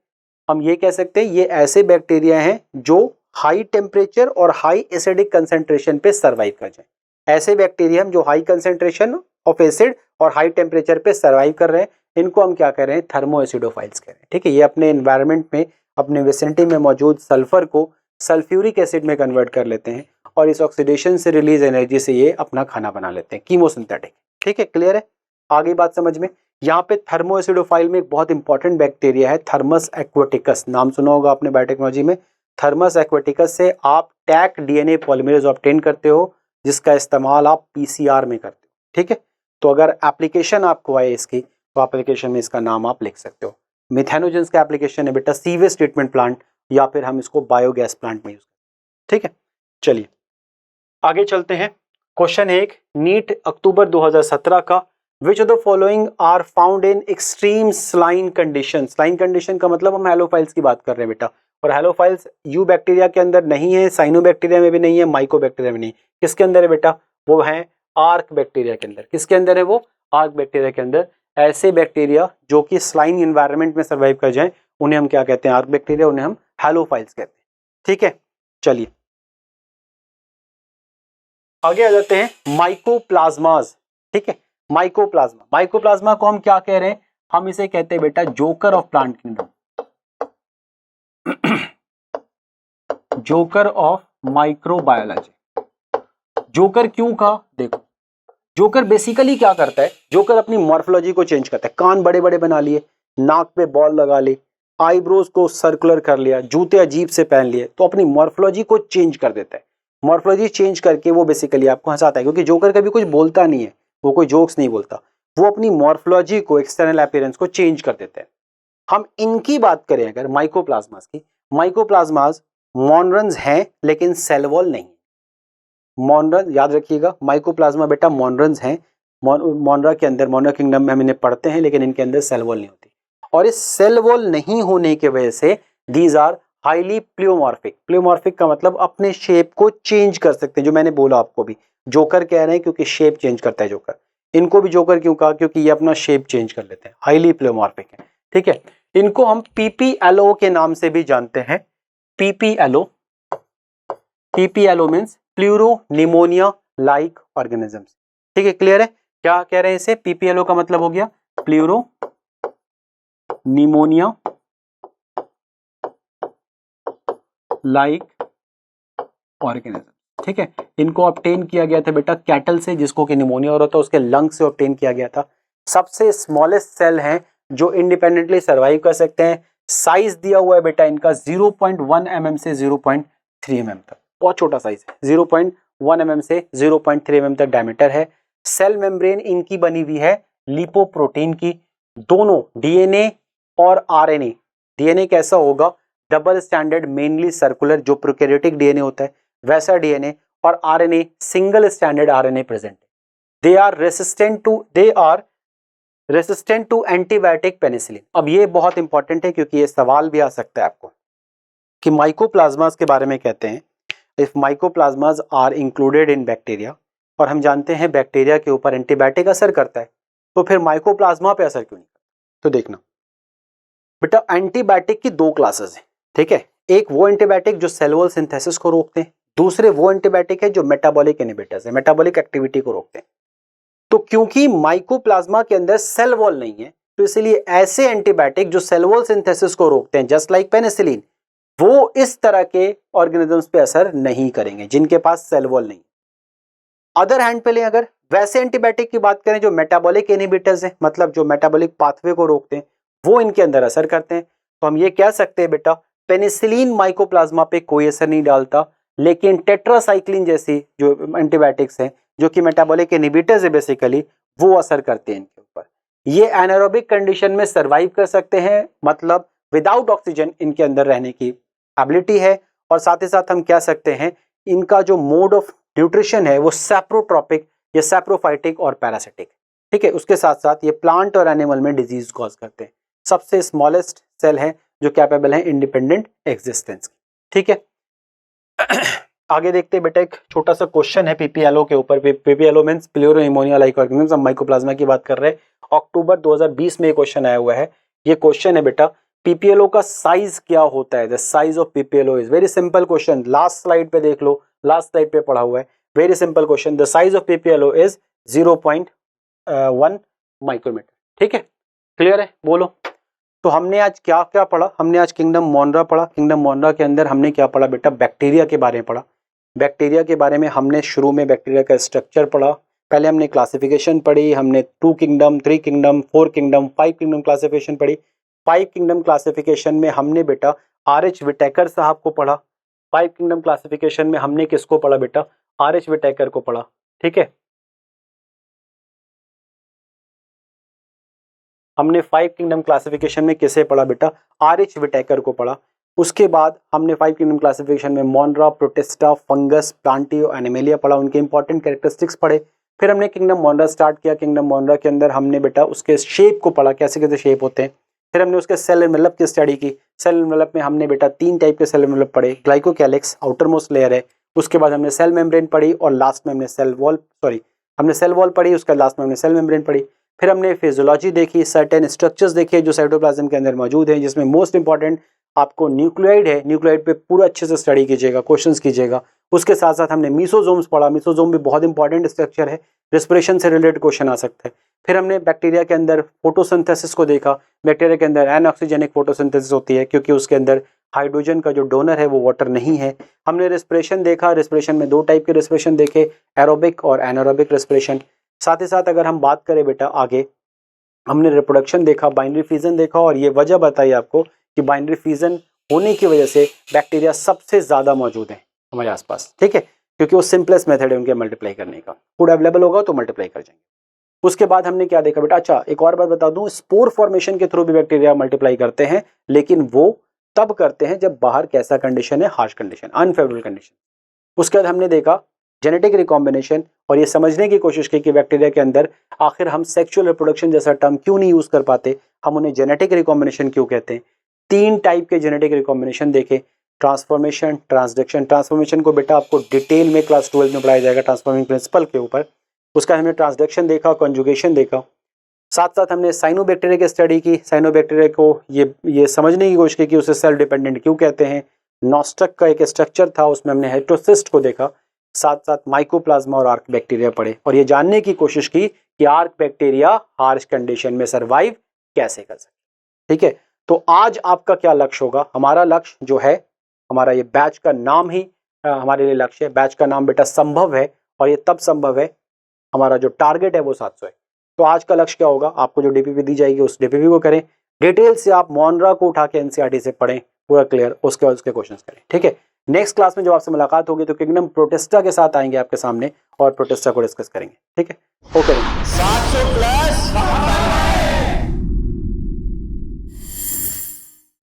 हम ये कह सकते हैं ये ऐसे बैक्टीरिया हैं जो हाई टेम्परेचर और हाई एसिडिक कंसेंट्रेशन पे सर्वाइव कर जाए। ऐसे बैक्टीरियम जो हाई कंसेंट्रेशन ऑफ एसिड और हाई टेम्परेचर पे सर्वाइव कर रहे हैं, इनको हम क्या कह रहे हैं, थर्मो एसिडोफाइल्स कह रहे हैं। ठीक है, ये अपने एनवायरनमेंट में, अपने विसिनिटी में मौजूद सल्फर को सल्फ्यूरिक एसिड में कन्वर्ट कर लेते हैं और इस ऑक्सीडेशन से रिलीज एनर्जी से ये अपना खाना बना लेते हैं, कीमोसिंथेटिक। ठीक है, क्लियर है, आगे बात समझ में। यहाँ पे थर्मो एसिडोफाइल में एक बहुत इंपॉर्टेंट बैक्टीरिया है थर्मस एक्वाटिकस, नाम सुना होगा आपने बायोटेक्नोलॉजी में। थर्मस एक्वाटिकस से आप टैक डीएनए पॉलीमरेज ऑब्टेन करते हो, जिसका इस्तेमाल आप पीसीआर में करते हो। ठीक है, तो अगर एप्लीकेशन आपको आए इसकी, तो एप्लीकेशन में इसका नाम आप लिख सकते हो। मिथेनोजेंस का एप्लीकेशन है बेटा सीवेज ट्रीटमेंट प्लांट, या फिर हम इसको बायोगैस प्लांट में यूज करते हैं। ठीक है, चलिए आगे चलते हैं। क्वेश्चन 1 नीट अक्टूबर 2017 का, which of the following are found in extreme saline condition. Saline condition का मतलब हम हेलोफाइल्स की बात कर रहे हैं बेटा, और हेलोफाइल्स यू बैक्टीरिया के अंदर नहीं है, साइनोबैक्टीरिया में भी नहीं है, माइकोबैक्टीरिया में नहीं। किसके अंदर है बेटा, वो है आर्क बैक्टीरिया के अंदर। किसके अंदर है वो, आर्क बैक्टीरिया के अंदर। ऐसे बैक्टीरिया जो कि स्लाइन एनवायरनमेंट में सर्वाइव कर जाएं, उन्हें हम क्या कहते हैं, आर्क बैक्टीरिया, उन्हें हम हेलोफाइल्स कहते हैं। ठीक है, चलिए आगे आ जाते हैं माइकोप्लाज्माज। ठीक है, माइकोप्लाज्मा, माइकोप्लाज्मा को हम क्या कह रहे हैं, हम इसे कहते हैं बेटा joker of plant kingdom, joker of microbiology. Joker क्यों कहा, देखो जोकर बेसिकली क्या करता है, जोकर अपनी मॉर्फोलॉजी को चेंज करता है। कान बड़े बड़े बना लिए, नाक पे बॉल लगा ली, आईब्रोज को सर्कुलर कर लिया, जूते अजीब से पहन लिए, तो अपनी मॉर्फोलॉजी को चेंज कर देता है। मॉर्फोलॉजी चेंज करके वो बेसिकली आपको हंसाता है, क्योंकि जोकर कभी कुछ बोलता नहीं है, वो कोई जोक्स नहीं बोलता, वो अपनी मॉर्फोलॉजी को, एक्सटर्नल अपीयरेंस को चेंज कर देता है। हम इनकी बात करें अगर माइकोप्लाज्मास की, माइकोप्लाज्मास मोनरन्स हैं लेकिन सेल वॉल नहीं। मोनरन याद रखिएगा, माइकोप्लाज्मा बेटा मोनरन्स हैं, मोनरा के अंदर, मोनरा किंगडम में हम इन्हें पढ़ते हैं, लेकिन इनके अंदर सेल वॉल नहीं होती। और इस सेल वॉल नहीं होने की वजह से these are highly pleomorphic. Pleomorphic का मतलब अपने शेप को चेंज कर सकते हैं, जो मैंने बोला आपको भी, जोकर कह रहे हैं क्योंकि शेप चेंज करता है जोकर। इनको भी जोकर क्यों कहा, क्योंकि ये अपना शेप चेंज कर लेते हैं, हाईली प्लियोमॉर्फिक है। ठीक है, इनको हम पीपीएलओ के नाम से भी जानते हैं, PPLO. PPLO means pleuro pneumonia like organisms. ठीक है, क्लियर है, क्या कह रहे हैं इसे, पीपीएलओ का मतलब हो गया प्लूरो निमोनिया लाइक ऑर्गेनिज्म। ठीक है, इनको ऑब्टेन किया गया था बेटा कैटल से, जिसको कि निमोनिया हो रहा था, उसके लंग से ऑब्टेन किया गया था। सबसे स्मॉलेस्ट सेल हैं जो इंडिपेंडेंटली सर्वाइव कर सकते हैं। साइज दिया हुआ है बेटा इनका 0.1 mm से 0.3 mm तक, बहुत छोटा साइज है, 0.1 mm से 0.3 mm तक डायमीटर है। सेल मेम्ब्रेन इनकी बनी हुई है लिपोप्रोटीन की। दोनों डीएनए और आरएनए, डीएनए कैसा होगा, डबल स्टैंडर्ड मेनली सर्कुलर, जो प्रोकैरियोटिक डीएनए होता है वैसा डीएनए, और RNA single standard RNA present है। They are resistant to antibiotic penicillin. अब ये बहुत इंपॉर्टेंट है, क्योंकि ये सवाल भी आ सकता है आपको कि माइकोप्लाज्मास के बारे में कहते हैं, if mycoplasmas are included in bacteria, और हम जानते हैं बैक्टीरिया के ऊपर एंटीबायोटिक असर करता है, तो फिर माइकोप्लाज्मा पे असर क्यों नहीं करता। तो देखना बेटा, एंटीबायोटिक की दो क्लासेस हैं। ठीक है, एक वो एंटीबायोटिक जो सेल वॉल सिंथेसिस को रोकते हैं, दूसरे वो एंटीबायोटिक है जो मेटाबॉलिक इनहिबिटर्स है, मेटाबॉलिक एक्टिविटी को रोकते हैं। तो क्योंकि माइकोप्लाज्मा के अंदर सेल वॉल नहीं है, तो इसलिए ऐसे एंटीबायोटिक जो सेल वॉल सिंथेसिस को रोकते हैं, जस्ट लाइक पेनिसिलिन, वो इस तरह के ऑर्गेनिजम्स पे असर नहीं करेंगे जिनके पास सेल वॉल नहीं। अदर हैंड पे लें, अगर वैसे एंटीबायोटिक की बात करें जो मेटाबॉलिक इनहिबिटर्स हैं, मतलब जो मेटाबॉलिक पाथवे को रोकते हैं, वो इनके अंदर असर करते हैं, तो हम ये कह सकते हैं बेटा पेनिसिलिन माइकोप्लाज्मा पे कोई असर नहीं डालता, लेकिन टेट्रासाइक्लिन जैसी जो एंटीबायोटिक्स हैं, जो कि मेटाबॉलिक इनहिबिटर्स है बेसिकली, वो असर करते हैं इनके ऊपर। ये एनारोबिक कंडीशन में सर्वाइव कर सकते हैं, मतलब विदाउट ऑक्सीजन इनके अंदर रहने की एबिलिटी है। और साथ ही साथ हम कह सकते हैं इनका जो मोड ऑफ न्यूट्रिशन है वो सैप्रोट्रोपिक या सैप्रोफाइटिक और पैरासिटिक। ठीक है, उसके साथ साथ ये प्लांट और एनिमल में डिजीज कॉज करते हैं। सबसे स्मॉलेस्ट सेल है जो कैपेबल है इंडिपेंडेंट एग्जिस्टेंस की। ठीक है, आगे देखते हैं बेटा, एक छोटा सा क्वेश्चन है पीपीएलओ के ऊपर। PPLO means pleuro pneumonia like organism, हम माइकोप्लाज्मा की बात कर रहे हैं। अक्टूबर 2020 में ये क्वेश्चन आया हुआ है। ये क्वेश्चन है बेटा, पीपीएलओ का साइज क्या होता है? The size of PPLO is very simple question, last slide पे देख लो, लास्ट स्लाइड पे पढ़ा हुआ है, very simple question. The size of PPLO is 0.1 micrometre. ठीक है, क्लियर है? बोलो। तो हमने आज क्या क्या पढ़ा? हमने आज किंगडम मोनरा पढ़ा। किंगडम मोनरा के अंदर हमने क्या पढ़ा बेटा? बैक्टीरिया के बारे में पढ़ा। बैक्टीरिया के बारे में हमने शुरू में बैक्टीरिया का स्ट्रक्चर पढ़ा, पहले हमने क्लासिफिकेशन पढ़ी, हमने 2 kingdom, 3 kingdom, 4 kingdom, 5 kingdom classification पढ़ी। 5 किंगडम क्लासिफिकेशन में हमने बेटा आर.एच. विटेकर साहब को पढ़ा। 5 किंगडम क्लासिफिकेशन में हमने किसको पढ़ा बेटा? आर.एच. विटेकर को पढ़ा। ठीक है, हमने 5 किंगडम क्लासिफिकेशन में किसे पढ़ा बेटा? आर.एच. विटेकर को पढ़ा। उसके बाद हमने 5 किंगडम क्लासिफिकेशन में मोनरा, प्रोटिस्टा, फंगस, प्लांटियो, एनिमेलिया पढ़ा, उनके इंपॉर्टेंट कैरेक्टरिस्टिक्स पढ़े। फिर हमने किंगडम मोनरा स्टार्ट किया। किंगडम मोनरा के अंदर हमने बेटा उसके शेप को पढ़ा, कैसे कैसे शेप होते हैं। फिर हमने उसके सेल एनवेलप की स्टडी की। सेल एनवेलप में हमने बेटा 3 टाइप के सेल एनवेलप पढ़े। ग्लाइकोकैलिक्स आउटर मोस्ट लेयर है, उसके बाद हमने सेल मेम्ब्रेन पढ़ी, और लास्ट में हमने सेल वॉल पढ़ी, उसके लास्ट में हमने सेल मेम्ब्रेन पढ़ी। फिर हमने फिजियोलॉजी देखी, सर्टेन स्ट्रक्चर्स देखे जो साइटोप्लाज्म के अंदर मौजूद हैं, जिसमें मोस्ट इंपॉर्टेंट आपको न्यूक्लियोइड है। न्यूक्लियोइड पे पूरा अच्छे से स्टडी कीजिएगा, क्वेश्चंस कीजिएगा। उसके साथ साथ हमने मीसोजोम्स पढ़ा। मीसोजोम भी बहुत इंपॉर्टेंट स्ट्रक्चर है, रेस्पिरेशन से रिलेटेड क्वेश्चन आ सकते हैं। फिर हमने बैक्टीरिया के अंदर फोटोसिंथेसिस को देखा। बैक्टीरिया के अंदर एनऑक्सीजेनिक फोटोसिंथेसिस होती है, क्योंकि उसके अंदर हाइड्रोजन का जो डोनर है वो वाटर नहीं है। हमने रेस्पिरेशन देखा। रेस्पिरेशन में 2 टाइप के रेस्पिरेशन देखे, एरोबिक और एनारोबिक रेस्पिरेशन। साथ ही साथ अगर हम बात करें बेटा आगे, हमने रिप्रोडक्शन देखा, बाइनरी फ्यूजन देखा, और ये वजह बताई आपको कि बाइनरी फ्यूजन होने की वजह से बैक्टीरिया सबसे ज्यादा मौजूद है हमारे आसपास। ठीक है, क्योंकि वो सिंपलेस्ट मेथड है उनके मल्टीप्लाई करने का। फूड अवेलेबल होगा तो मल्टीप्लाई कर जाएंगे। उसके बाद हमने क्या देखा बेटा? अच्छा, एक और बात बता दूं, स्पोर फॉर्मेशन के थ्रू भी बैक्टीरिया मल्टीप्लाई करते हैं, लेकिन वो तब करते हैं जब बाहर कैसा कंडीशन है? Harsh condition, unfavourable condition. उसके बाद हमने देखा जेनेटिक रिकॉम्बिनेशन, और ये समझने की कोशिश की कि बैक्टीरिया के अंदर आखिर हम सेक्सुअल रिप्रोडक्शन जैसा टर्म क्यों नहीं यूज कर पाते, हम उन्हें जेनेटिक रिकॉम्बिनेशन क्यों कहते हैं। 3 टाइप के जेनेटिक रिकॉम्बिनेशन देखे, ट्रांसफॉर्मेशन, ट्रांसडक्शन। ट्रांसफॉर्मेशन को बेटा आपको डिटेल में क्लास 12 में पढ़ाया जाएगा, ट्रांसफॉर्मिंग प्रिंसिपल के ऊपर। उसका हमने ट्रांसडक्शन देखा, कॉन्जुगेशन देखा। साथ साथ हमने साइनोबैक्टीरिया की स्टडी की। साइनोबैक्टीरिया को ये समझने की कोशिश की कि उसे सेल डिपेंडेंट क्यों कहते हैं। नॉस्टक का एक स्ट्रक्चर था, उसमें हमने हेटेरोसिस्ट को देखा। साथ साथ माइकोप्लाज्मा और आर्क बैक्टीरिया पढ़े, और ये जानने की कोशिश की कि आर्क बैक्टीरिया हार्श कंडीशन में सरवाइव कैसे कर सकते। ठीक है, तो आज आपका क्या लक्ष्य होगा? हमारा लक्ष्य जो है, हमारा ये बैच का नाम ही हमारे लिए लक्ष्य है। बैच का नाम बेटा संभव है, और ये तब संभव है, हमारा जो टारगेट है वो 700 है। तो आज का लक्ष्य क्या होगा? आपको जो डीपीपी दी जाएगी उस डीपीपी को करें, डिटेल से आप मोनरा को उठा के एनसीईआरटी से पढ़ें पूरा क्लियर, उसके बाद उसके क्वेश्चंस करें। ठीक है, नेक्स्ट क्लास में जब आपसे मुलाकात होगी तो किंगडम प्रोटिस्टा के साथ आएंगे आपके सामने, और प्रोटिस्टा को डिस्कस करेंगे। ठीक है, ओके। 700 प्लस